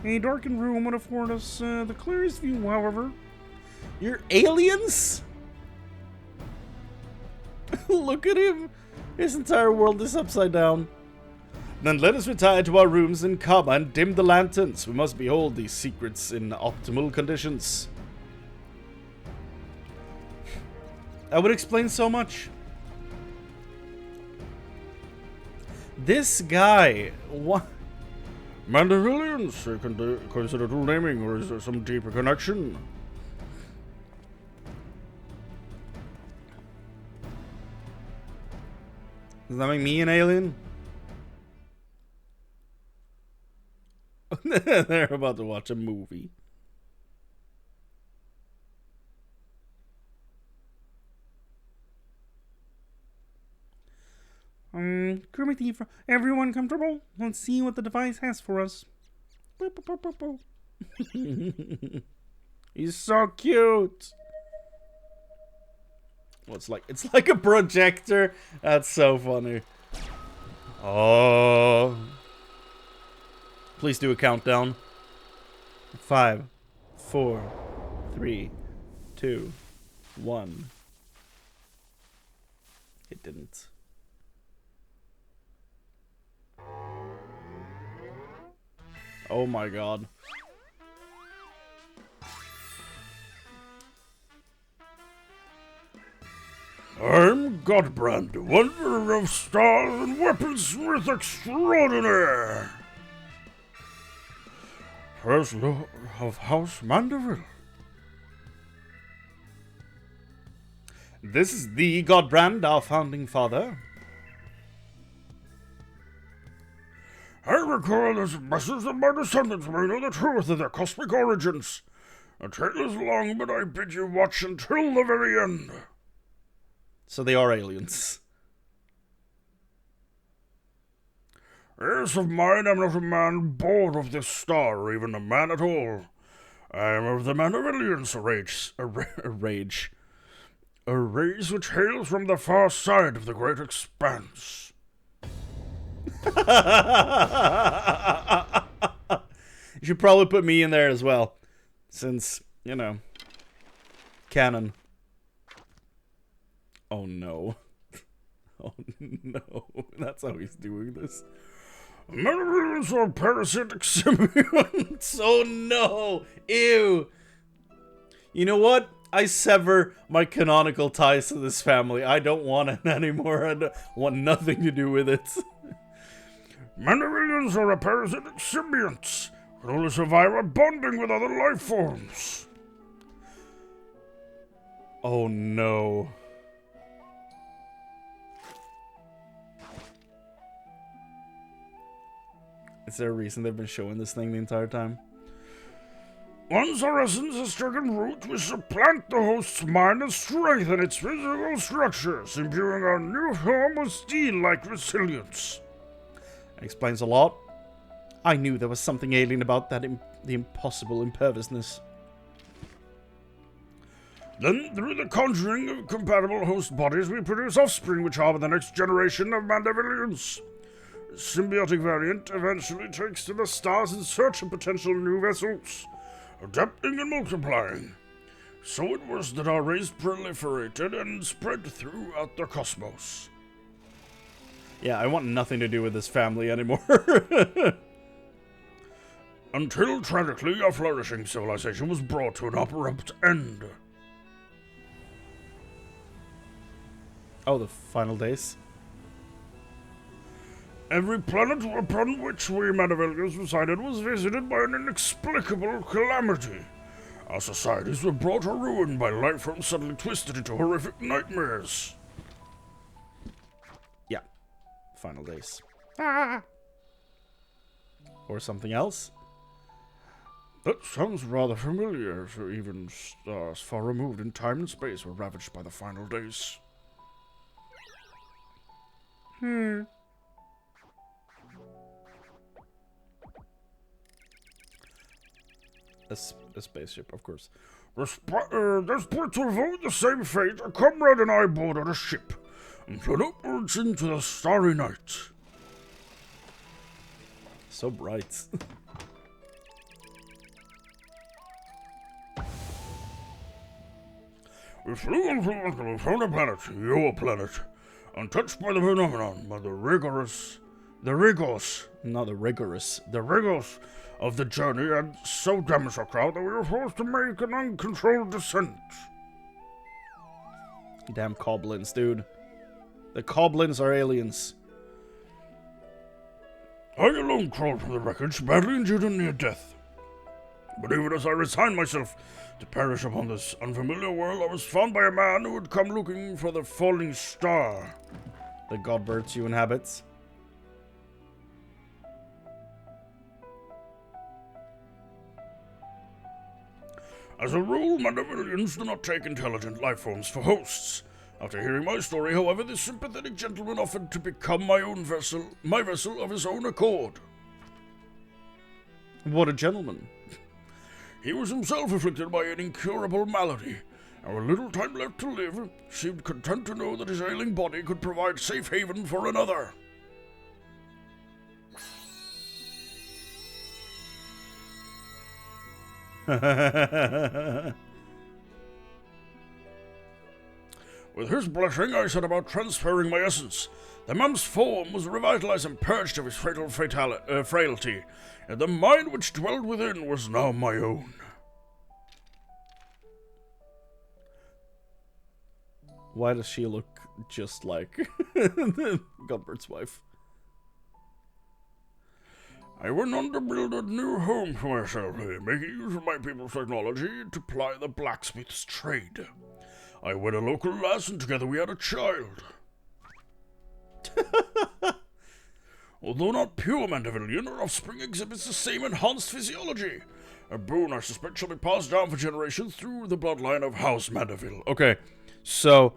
A darkened room would afford us the clearest view, however. You're aliens? Look at him. His entire world is upside down. Then let us retire to our rooms in Kaba and dim the lanterns. We must behold these secrets in optimal conditions. That would explain so much. This guy, what? Mandervillians, they can consider dual naming, or is there some deeper connection? Does that make me an alien? They're about to watch a movie. Kermity, everyone comfortable? Let's see what the device has for us. Boop, boop, boop, boop, boop. He's so cute. Well, it's like a projector. That's so funny. Oh. Please do a countdown. 5, 4, 3, 2, 1. It didn't. Oh my god. I'm Hildibrand, wanderer of stars and weaponsmith extraordinaire. First Lord of House Mandeville. This is the Hildibrand, our founding father. I record this message that my descendants may know the truth of their cosmic origins. The tale is long, but I bid you watch until the very end. So they are aliens. Yes, of mine am not a man born of this star, or even a man at all. I am of the Mandevillians, a race which hails from the far side of the great expanse. You should probably put me in there as well. Since, you know, canon. Oh no. Oh no. That's how he's doing this. Mandevillians are parasitic symbionts. Oh no. Ew. You know what? I sever my canonical ties to this family. I don't want it anymore. I want nothing to do with it. Mandevillians are a parasitic symbionts. Can only survive by bonding with other life forms. Oh no. Is there a reason they've been showing this thing the entire time? Once our essence has taken root, we supplant the host's mind and strengthen its physical structures, imbuing our new form with steel-like resilience. Explains a lot. I knew there was something alien about that the impossible imperviousness. Then, through the conjuring of compatible host bodies, we produce offspring which harbor the next generation of Mandevillians. The symbiotic variant eventually takes to the stars in search of potential new vessels, adapting and multiplying. So it was that our race proliferated and spread throughout the cosmos. Yeah, I want nothing to do with this family anymore. Until, tragically, our flourishing civilization was brought to an abrupt end. Oh, the final days? Every planet upon which we Mandevillians resided was visited by an inexplicable calamity. Our societies were brought to ruin by life forms suddenly twisted into horrific nightmares. Yeah. Final days. Or something else? That sounds rather familiar, so even stars far removed in time and space were ravaged by the final days. A spaceship, of course. Desperate to avoid the same fate, a comrade and I boarded a ship and fled upwards into the starry night. So bright. We flew until we found a planet, your planet, untouched by the phenomenon, by the rigors of the journey had so damaged our crowd that we were forced to make an uncontrolled descent. Damn Coblins, dude. The Coblins are aliens. I alone crawled from the wreckage, badly injured and near death. But even as I resigned myself to perish upon this unfamiliar world, I was found by a man who had come looking for the falling star. The god birds you inhabit. As a rule, Mandevillians do not take intelligent life forms for hosts. After hearing my story, however, this sympathetic gentleman offered to become my vessel of his own accord. What a gentleman. He was himself afflicted by an incurable malady, and with little time left to live, seemed content to know that his ailing body could provide safe haven for another. With his blessing, I set about transferring my essence. The man's form was revitalized and purged of his fatal frailty, and the mind which dwelled within was now my own. Why does she look just like Gumbert's wife? I went on to build a new home for myself, making use of my people's technology to ply the blacksmith's trade. I wed a local lass, and together we had a child. Although not pure Mandevillian, her offspring exhibits the same enhanced physiology. A boon I suspect shall be passed down for generations through the bloodline of House Mandeville. Okay, so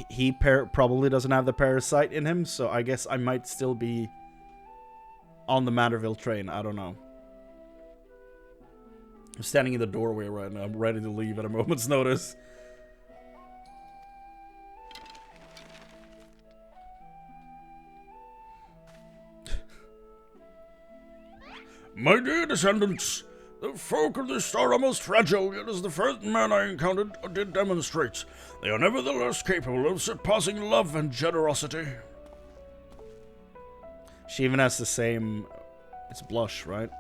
he probably doesn't have the parasite in him, so I guess I might still be on the Manderville train. I don't know. I'm standing in the doorway right now. I'm ready to leave at a moment's notice. My dear descendants, the folk of this star are most fragile, yet as the first man I encountered did demonstrate, they are nevertheless capable of surpassing love and generosity. She even has the same... It's blush, right?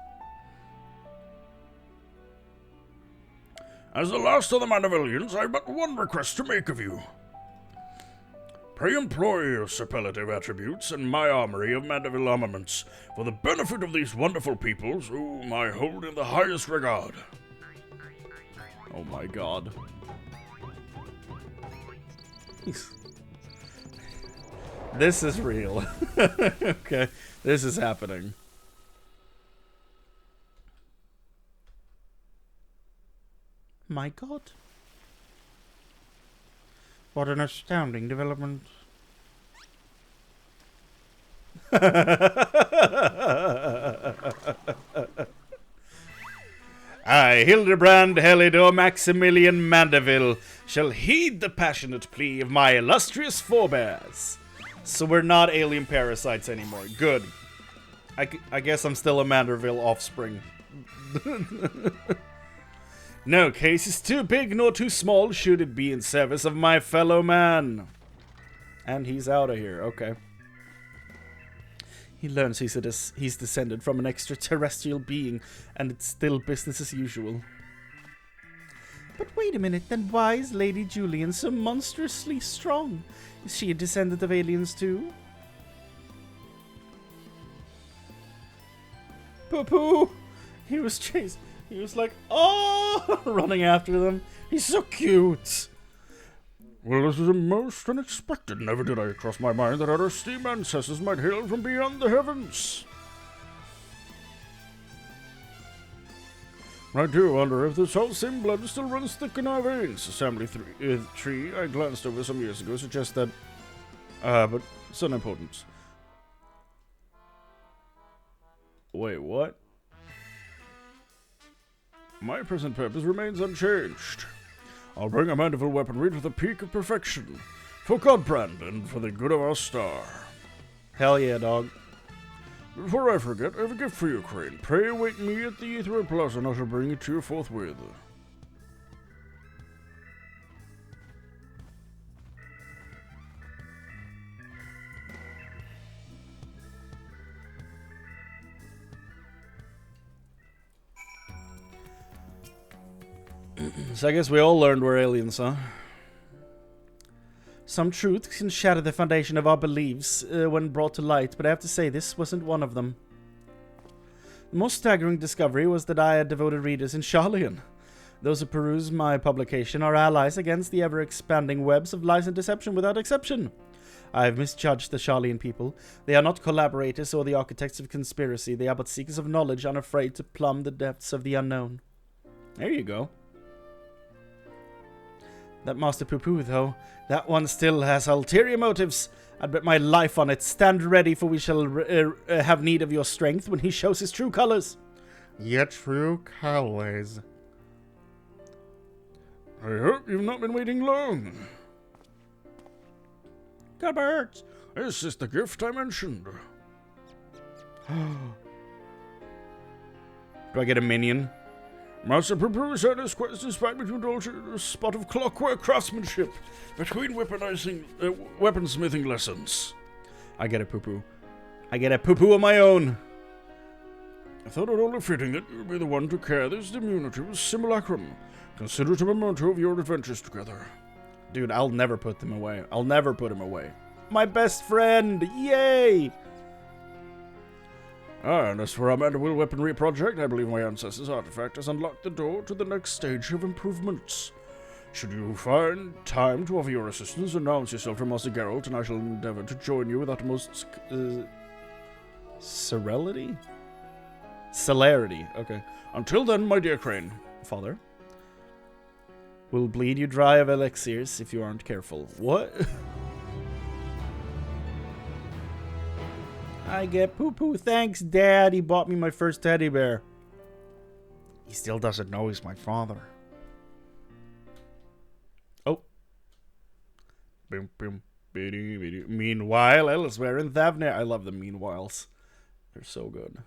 As the last of the Mandevillians, I have but one request to make of you. Pray employ your superlative attributes and my armory of Mandeville armaments for the benefit of these wonderful peoples, whom I hold in the highest regard. Oh my god. This is real. Okay, this is happening. My god. What an astounding development. I, Hildibrand Helidor Maximilian Mandeville, shall heed the passionate plea of my illustrious forebears. So we're not alien parasites anymore. Good. I guess I'm still a Manderville offspring. No case is too big nor too small should it be in service of my fellow man. And he's out of here. Okay. He learns he's descended from an extraterrestrial being, and it's still business as usual. But wait a minute, then why is Lady Julian so monstrously strong? Is she a descendant of aliens too? Poo-poo! He was chased. He was like, oh, running after them. He's so cute. Well, this is a most unexpected. Never did I cross my mind that our esteemed ancestors might hail from beyond the heavens. I do wonder if this whole same blood still runs thick in our veins. Assembly tree I glanced over some years ago suggests that... but it's unimportant. Wait, what? My present purpose remains unchanged. I'll bring a Mandeville weaponry to the peak of perfection. For Godbrand and for the good of our star. Hell yeah, dog. Before I forget, I have a gift for you, Chrane. Pray await me at the Aetheroid Plaza and I shall bring it to you forthwith. So I guess we all learned we're aliens, huh? Some truths can shatter the foundation of our beliefs when brought to light, but I have to say this wasn't one of them. The most staggering discovery was that I had devoted readers in Charlian. Those who peruse my publication are allies against the ever-expanding webs of lies and deception without exception. I have misjudged the Charlian people. They are not collaborators or the architects of conspiracy. They are but seekers of knowledge, unafraid to plumb the depths of the unknown. There you go. That Master Poo-Poo, though, that one still has ulterior motives. I'd bet my life on it. Stand ready, for we shall have need of your strength when he shows his true colors. Your true colors. I hope you've not been waiting long. Cupboards! This is the gift I mentioned. Do I get a minion? Master Poo-Poo said his quest inspired me to indulge in a spot of clockwork craftsmanship between weaponsmithing lessons. I get a Poo-Poo. I get a Poo-Poo of my own. I thought it only fitting that you would be the one to carry this diminutive simulacrum. Consider it a memento of your adventures together. Dude, I'll never put them away. I'll never put him away. My best friend! Yay! And as for our Manderville weaponry project, I believe my ancestors' artifact has unlocked the door to the next stage of improvements. Should you find time to offer your assistance, announce yourself to Master Geralt, and I shall endeavor to join you with utmost Celerity? Celerity, okay. Until then, my dear Chrane. Father? Will bleed you dry of elixirs if you aren't careful. What? I get Poo-Poo. Thanks, Dad. He bought me my first teddy bear. He still doesn't know he's my father. Oh. Boom, boom. Meanwhile, elsewhere in Thavnir. I love the meanwhiles. They're so good.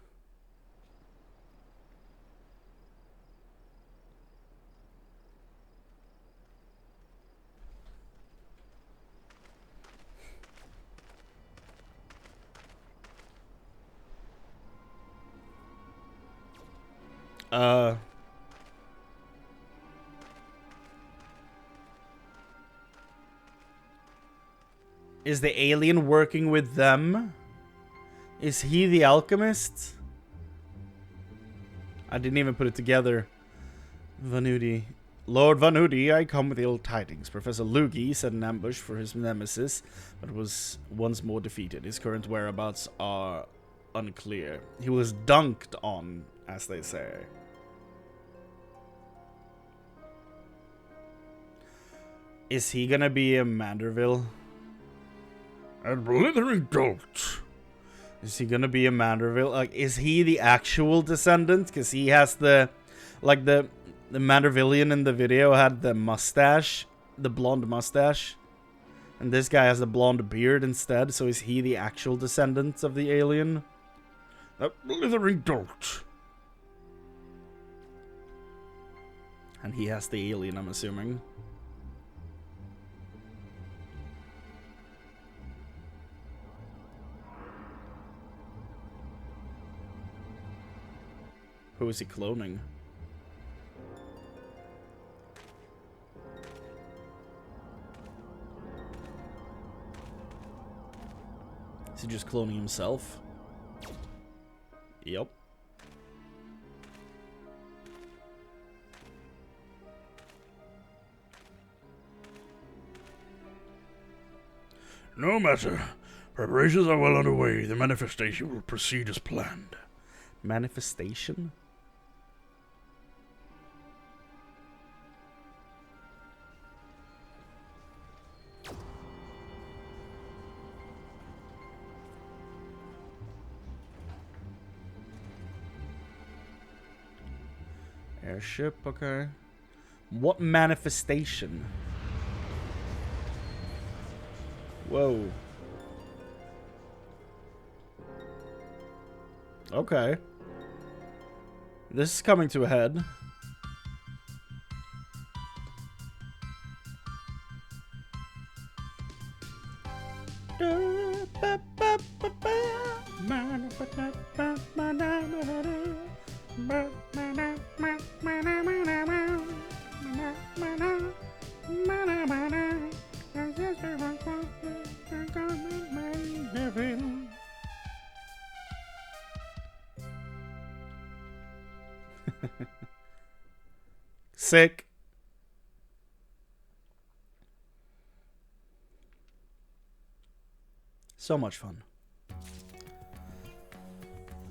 Is the alien working with them? Is he the alchemist? I didn't even put it together. Vanudi. Lord Vanudi, I come with ill tidings. Professor Lugi set an ambush for his nemesis, but was once more defeated. His current whereabouts are unclear. He was dunked on, as they say. Is he gonna be a Manderville? And blithering dolt. Is he gonna be a Manderville? Like, is he the actual descendant? Because he has the, like the Mandervillian in the video had the mustache, the blonde mustache, and this guy has a blonde beard instead. So is he the actual descendant of the alien? That blithering dolt. And he has the alien, I'm assuming. Who is he cloning? Is he just cloning himself? Yep. No matter. Preparations are well underway. The manifestation will proceed as planned. Manifestation? Airship, okay. What manifestation? Whoa. Okay. This is coming to a head. Sick. So much fun.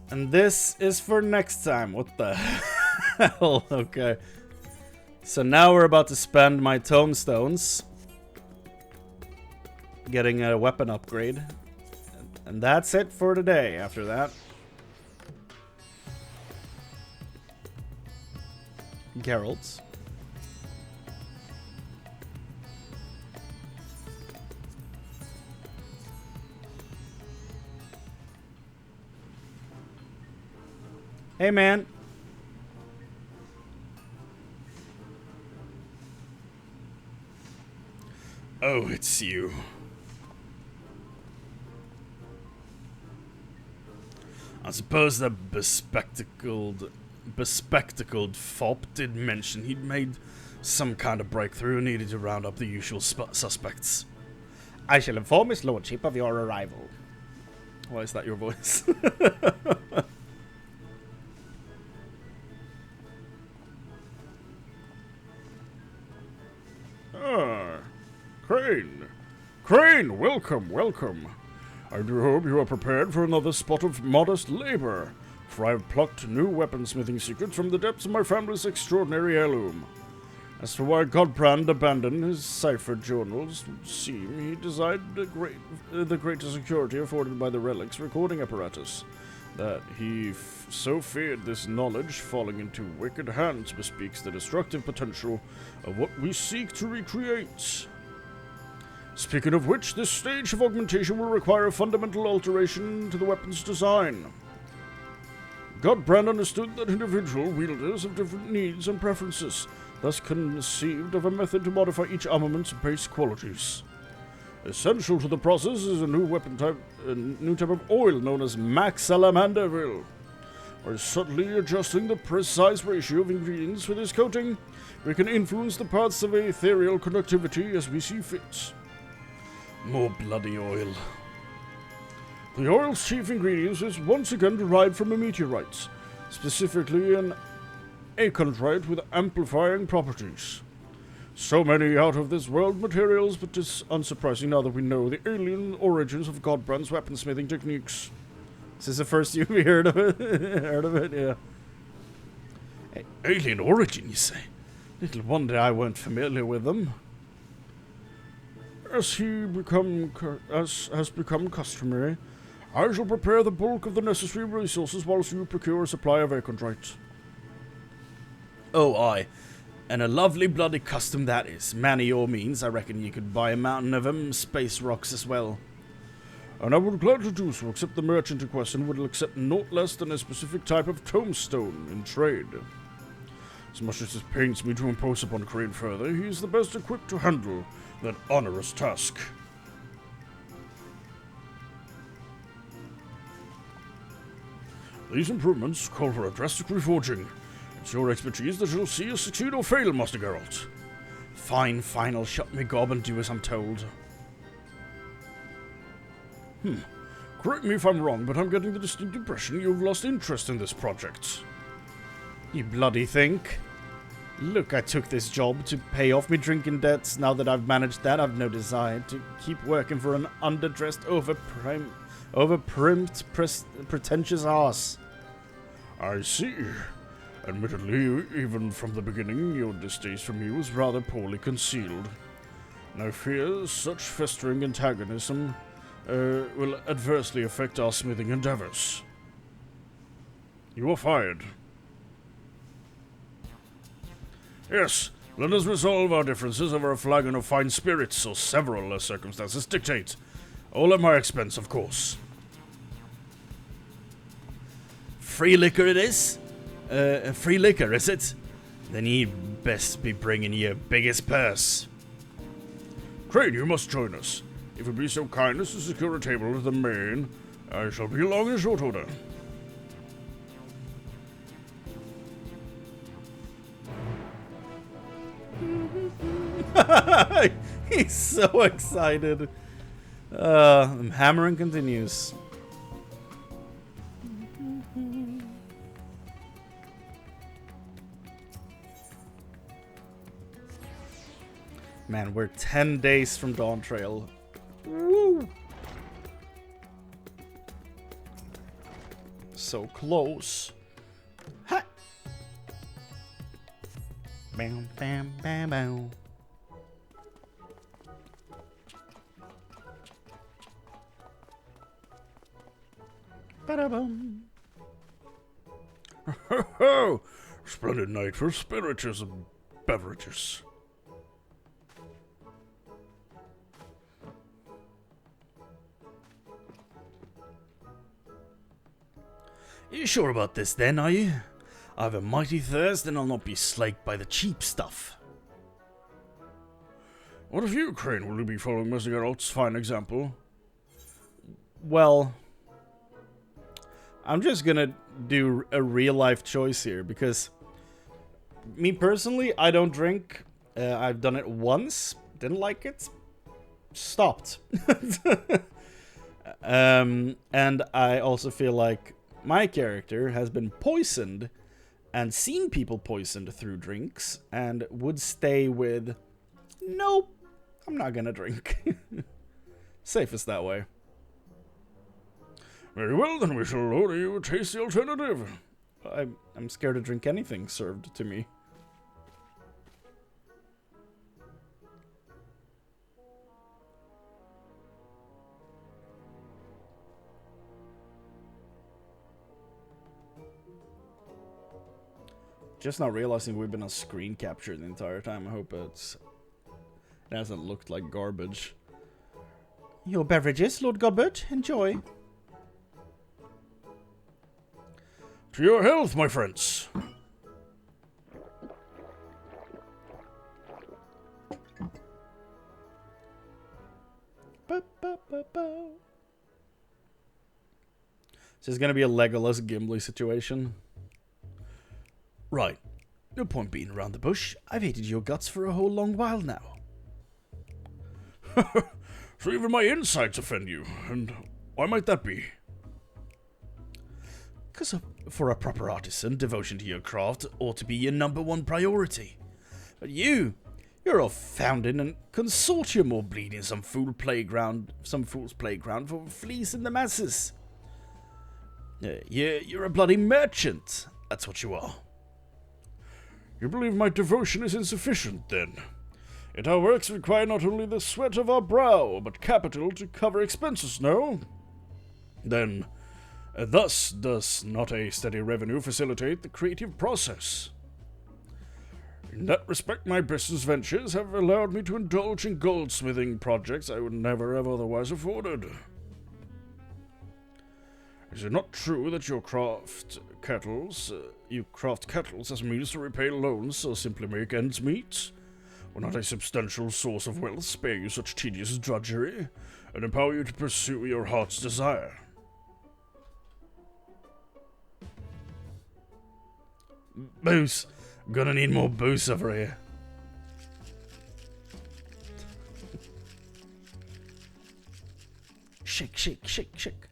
And this is for next time. What the hell? Okay. So now we're about to spend my tomestones getting a weapon upgrade. And that's it for today after that. Geralt's. Hey, man. Oh, it's you. I suppose the bespectacled fop did mention he'd made some kind of breakthrough and needed to round up the usual suspects. I shall inform his lordship of your arrival. Why is that your voice? Ah, Chrane. Chrane, welcome, welcome. I do hope you are prepared for another spot of modest labor, for I have plucked new weaponsmithing secrets from the depths of my family's extraordinary heirloom. As for why Hildibrand abandoned his ciphered journals, it would seem he desired the greater security afforded by the relic's recording apparatus, that he so feared this knowledge falling into wicked hands bespeaks the destructive potential of what we seek to recreate. Speaking of which, this stage of augmentation will require a fundamental alteration to the weapon's design. Hildibrand understood that individual wielders have different needs and preferences, thus conceived of a method to modify each armament's base qualities. Essential to the process is a new type of oil known as Max Salamanderville. By subtly adjusting the precise ratio of ingredients for this coating, we can influence the paths of ethereal conductivity as we see fit. More bloody oil. The oil's chief ingredient is once again derived from a meteorite, specifically an achondrite with amplifying properties. So many out-of-this-world materials, but it's unsurprising now that we know the alien origins of Hildibrand's weaponsmithing techniques. Is this the first you've heard of it? Heard of it, yeah. Alien origin, you say? Little wonder I weren't familiar with them. As has become customary, I shall prepare the bulk of the necessary resources whilst you procure a supply of achondrite. Oh, aye. And a lovely bloody custom that is. Man of your means, I reckon you could buy a mountain of them space rocks as well. And I would gladly do so, except the merchant in question would accept naught less than a specific type of tombstone in trade. As much as it pains me to impose upon Chrane further, he is the best equipped to handle that onerous task. These improvements call for a drastic reforging. It's your expertise that shall see us succeed or fail, Master Geralt. Fine, I'll shut me gob and do as I'm told. Correct me if I'm wrong, but I'm getting the distinct impression you've lost interest in this project. You bloody think? Look, I took this job to pay off me drinking debts. Now that I've managed that, I've no desire to keep working for an underdressed, overprimed, pretentious arse. I see. Admittedly, even from the beginning, your distaste for me was rather poorly concealed. And I fear such festering antagonism will adversely affect our smithing endeavors. You are fired. Yes, let us resolve our differences over a flagon of fine spirits, or several as circumstances dictate. All at my expense, of course. Free liquor it is? Free liquor, is it? Then you'd best be bringing your biggest purse. Chrane, you must join us. If you be so kind as to secure a table at the main, I shall be along in short order. He's so excited. The hammering continues. Man, we're 10 days from Dawn Trail. Woo! So close. Ha! Bam, bam, bam, bam. Ba-da-bum. Ho ho! Splendid night for spirituous beverages. You sure about this then, are you? I've a mighty thirst and I'll not be slaked by the cheap stuff. What of you, Chrane? Will you be following Mr. Geralt's fine example? Well, I'm just gonna do a real-life choice here, because me personally, I don't drink. I've done it once, didn't like it, stopped. And I also feel like my character has been poisoned and seen people poisoned through drinks and would stay with, nope, I'm not gonna drink. Safest that way. Very well, then we shall order you a tasty alternative. I'm scared to drink anything served to me. Just not realizing we've been on screen capture the entire time. I hope it hasn't looked like garbage. Your beverages, Lord Godbert. Enjoy. To your health, my friends. Ba-ba-ba-ba. So it's gonna be a Legolas Gimli situation. Right. No point beating around the bush. I've hated your guts for a whole long while now. So even my insights offend you, and why might that be? 'Cause for a proper artisan, devotion to your craft ought to be your #1 priority. But you're all found in a consortium or bleeding some fool's playground for fleecing the masses. You're a bloody merchant. That's what you are. You believe my devotion is insufficient, then? Yet our works require not only the sweat of our brow, but capital to cover expenses, no? Then, thus does not a steady revenue facilitate the creative process? In that respect, my business ventures have allowed me to indulge in goldsmithing projects I would never have otherwise afforded. Is it not true that you craft kettles as means to repay loans or simply make ends meet? Will not a substantial source of wealth spare you such tedious drudgery, and empower you to pursue your heart's desire? Booze. Gonna need more booze over here. Shake, shake, shake, shake.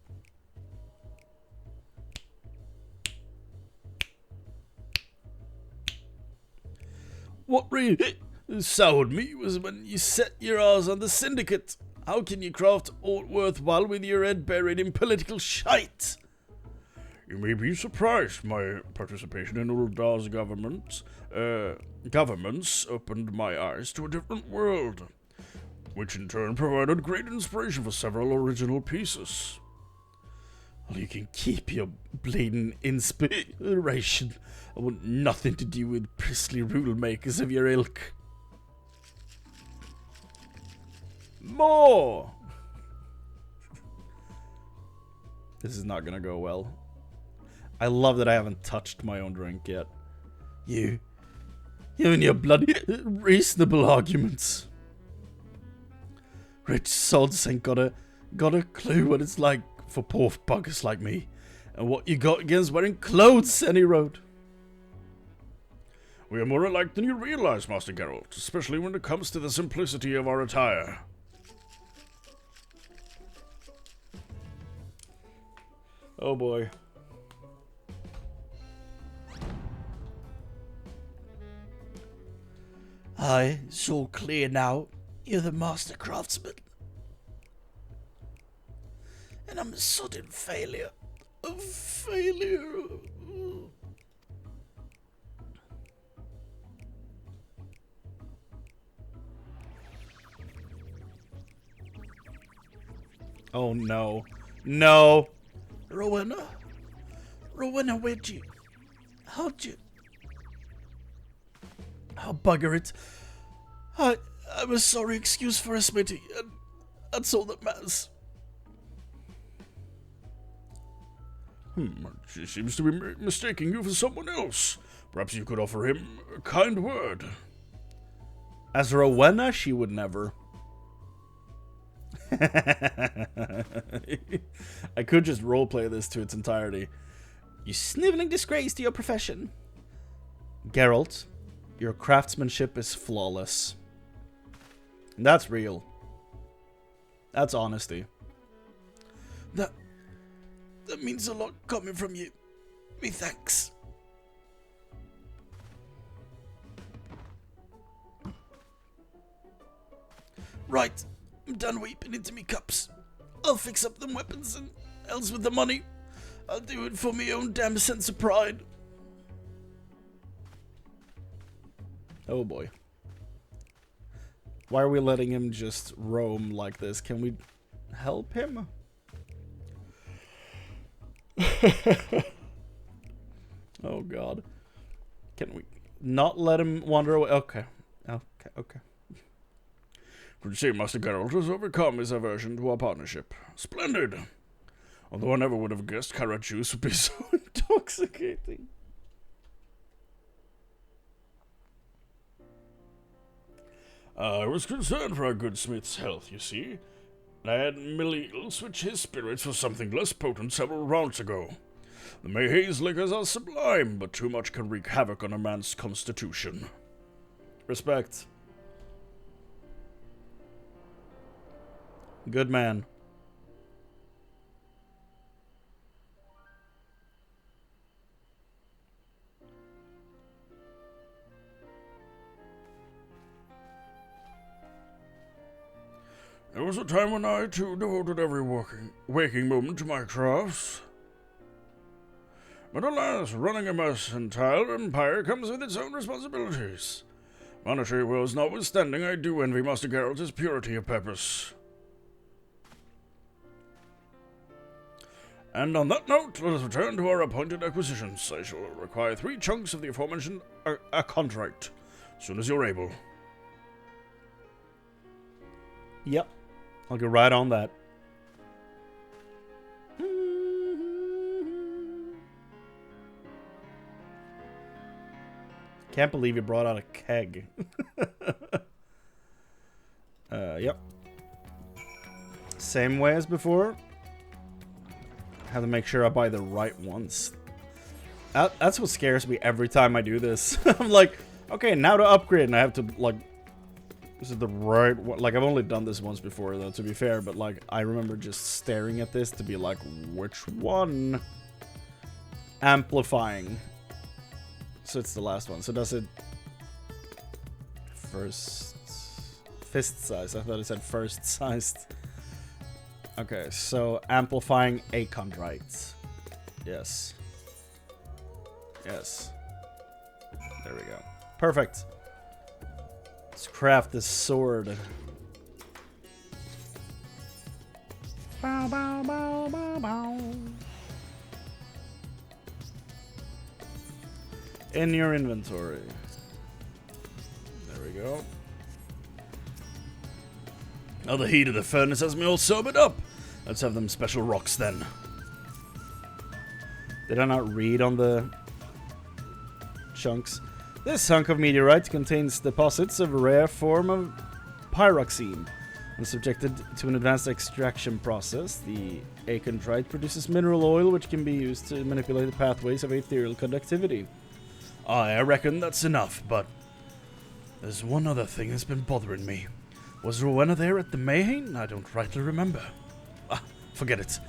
What really soured me was when you set your eyes on the syndicate. How can you craft aught worthwhile with your head buried in political shite? You may be surprised. My participation in Uldar's governments opened my eyes to a different world, which in turn provided great inspiration for several original pieces. Well, you can keep your bleeding inspiration. I want nothing to do with priestly rule makers of your ilk. More! This is not gonna go well. I love that I haven't touched my own drink yet. You and your bloody reasonable arguments. Rich sods ain't got a clue what it's like for poor buggers like me, and what you got against wearing clothes any road. We are more alike than you realize, Master Geralt, especially when it comes to the simplicity of our attire. Oh boy. Aye, it's all clear now. You're the master craftsman. And I'm a sodden failure. A failure. Oh no. No! Rowena? Rowena, how'd you... Oh, bugger it. I'm a sorry excuse for us, matey, and that's all that matters. She seems to be mistaking you for someone else. Perhaps you could offer him a kind word. As Rowena, she would never. I could just roleplay this to its entirety. You sniveling disgrace to your profession. Geralt, your craftsmanship is flawless. And that's real. That's honesty. That means a lot coming from you. Me thanks. Right, I'm done weeping into me cups. I'll fix up them weapons and else with the money. I'll do it for me own damn sense of pride. Oh boy. Why are we letting him just roam like this? Can we help him? Oh god. Can we not let him wander away? Okay. Okay. Could you say Master Geralt has overcome his aversion to our partnership? Splendid! Although I never would have guessed carrot juice would be so intoxicating. I was concerned for our good smith's health, you see. I had Milil switch his spirits for something less potent several rounds ago. The Mayhaze liquors are sublime, but too much can wreak havoc on a man's constitution. Respect. Good man. There was a time when I, too, devoted every waking moment to my crafts. But alas, running a mercantile empire comes with its own responsibilities. Monetary woes notwithstanding, I do envy Master Geralt's purity of purpose. And on that note, let us return to our appointed acquisitions. I shall require 3 chunks of the aforementioned contract, as soon as you're able. Yep. I'll go right on that. Can't believe you brought out a keg. Yep. Same way as before. Have to make sure I buy the right ones. That's what scares me every time I do this. I'm like, okay, now to upgrade, and I have to, like, is it the right one? Like, I've only done this once before, though, to be fair, but, like, I remember just staring at this to be like, which one? Amplifying. So it's the last one. So does it... First... Fist size. I thought it said first sized. Okay, so amplifying achondrites. Yes. Yes. There we go. Perfect. Let's craft this sword. Bow, bow, bow, bow, bow. In your inventory. There we go. Now the heat of the furnace has me all sobered up. Let's have them special rocks then. Did I not read on the chunks? This hunk of meteorite contains deposits of a rare form of pyroxene. When subjected to an advanced extraction process, the achondrite produces mineral oil which can be used to manipulate the pathways of ethereal conductivity. I reckon that's enough, but there's one other thing that's been bothering me. Was Rowena there at the Mayhain? I don't rightly remember. Forget it.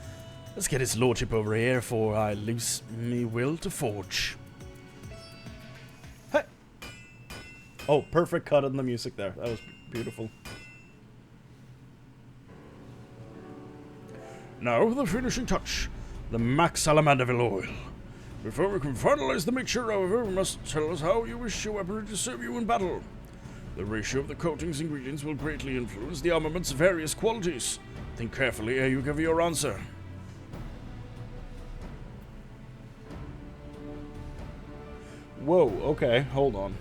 Let's get his lordship over here, for I lose me will to forge. Hey. Oh, perfect cut on the music there. That was beautiful. Now for the finishing touch, the Max Salamanderville oil. Before we can finalize the mixture, however, we must tell us how you wish your weaponry to serve you in battle. The ratio of the coating's ingredients will greatly influence the armament's various qualities. Think carefully ere you give your answer. Whoa, okay, hold on.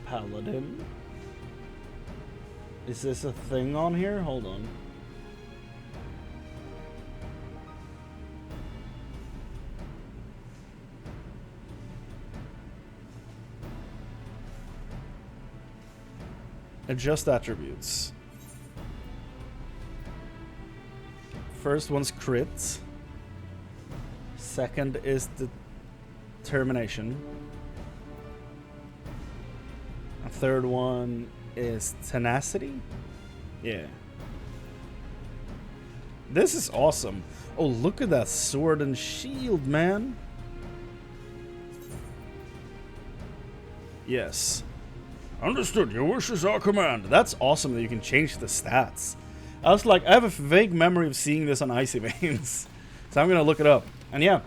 Paladin? Is this a thing on here? Hold on. Adjust attributes. First one's crits. Second is determination. A third one is tenacity. Yeah. This is awesome. Oh, look at that sword and shield, man. Yes. Understood. Your wish is our command. That's awesome that you can change the stats. I was like, I have a vague memory of seeing this on Icy Veins. So I'm going to look it up. And yeah.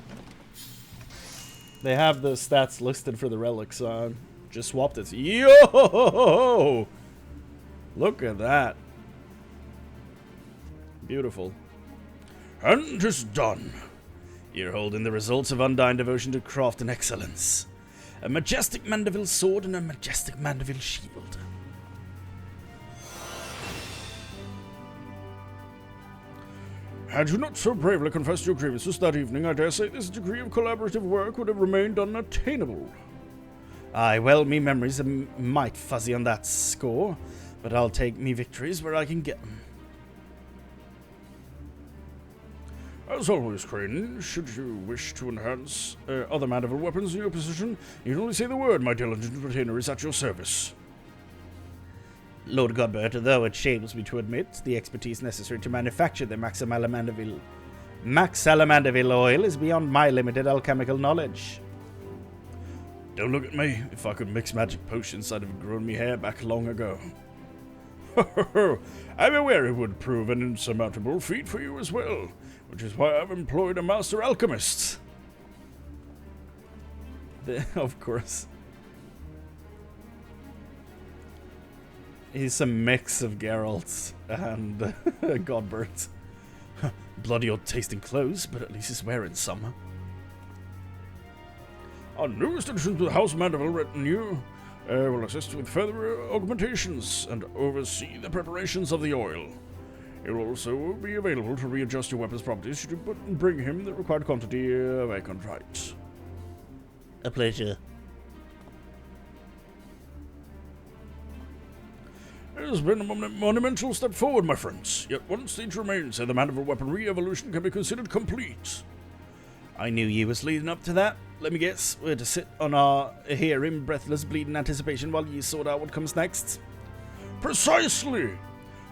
They have the stats listed for the relics. Just swapped it. Yo! Look at that. Beautiful. And 'tis done. You're holding the results of undying devotion to craft and excellence. A majestic Mandeville sword and a majestic Mandeville shield. Had you not so bravely confessed your grievances that evening, I dare say this degree of collaborative work would have remained unattainable. Aye, well, me memories are might fuzzy on that score, but I'll take me victories where I can get them. As always, Chrane, should you wish to enhance other Mandeville weapons in your possession, you only say the word. My diligent retainer is at your service. Lord Godbert, though it shames me to admit, the expertise necessary to manufacture the Max Salamandeville oil is beyond my limited alchemical knowledge. Don't look at me. If I could mix magic potions, I'd have grown me hair back long ago. I'm aware it would prove an insurmountable feat for you as well, which is why I've employed a master alchemist. Of course. He's a mix of Geralt and Godbert. Bloody odd tasting clothes, but at least he's wearing some. Our newest addition to the House Mandeville retinue will assist with further augmentations and oversee the preparations of the oil. It will also be available to readjust your weapon's properties should you bring him the required quantity of acontrite. A pleasure. It has been a monumental step forward, my friends. Yet one stage remains, and the Mandeville weaponry evolution can be considered complete. I knew you was leading up to that. Let me guess, we're to sit on our here in breathless bleeding anticipation while you sort out what comes next? Precisely!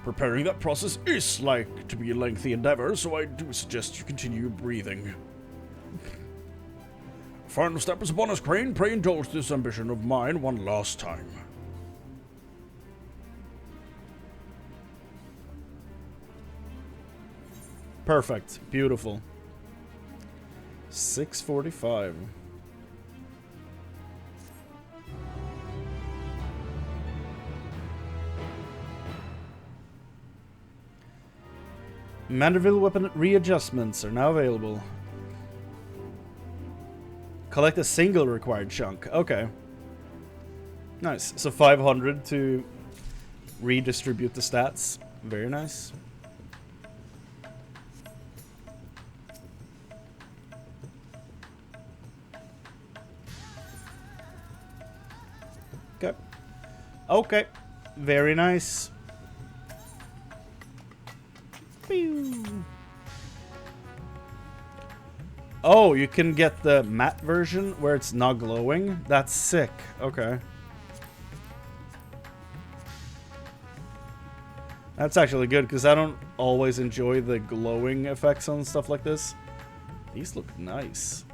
Preparing that process is like to be a lengthy endeavor, so I do suggest you continue breathing. Final step is upon us, Chrane. Pray indulge this ambition of mine one last time. Perfect. Beautiful. 6:45. Mandeville weapon readjustments are now available. Collect a single required chunk. Okay. Nice. So 500 to redistribute the stats. Very nice. Okay. Okay. Very nice. Pew. Oh, you can get the matte version where it's not glowing? That's sick. Okay. That's actually good because I don't always enjoy the glowing effects on stuff like this. These look nice.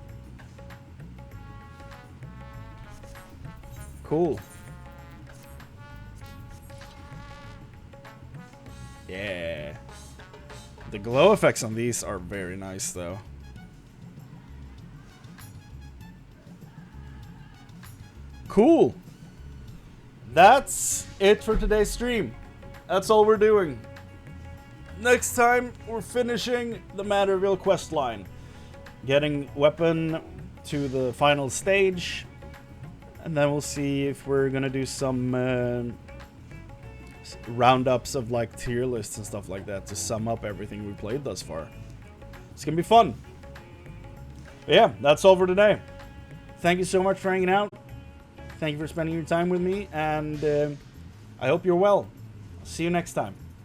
Cool. Yeah. The glow effects on these are very nice, though. Cool. That's it for today's stream. That's all we're doing. Next time, we're finishing the Matterville quest line. Getting Weapon to the final stage. And then we'll see if we're gonna do some roundups of like tier lists and stuff like that to sum up everything we played thus far. It's gonna be fun. But yeah, that's all for today. Thank you so much for hanging out. Thank you for spending your time with me, and I hope you're well. See you next time.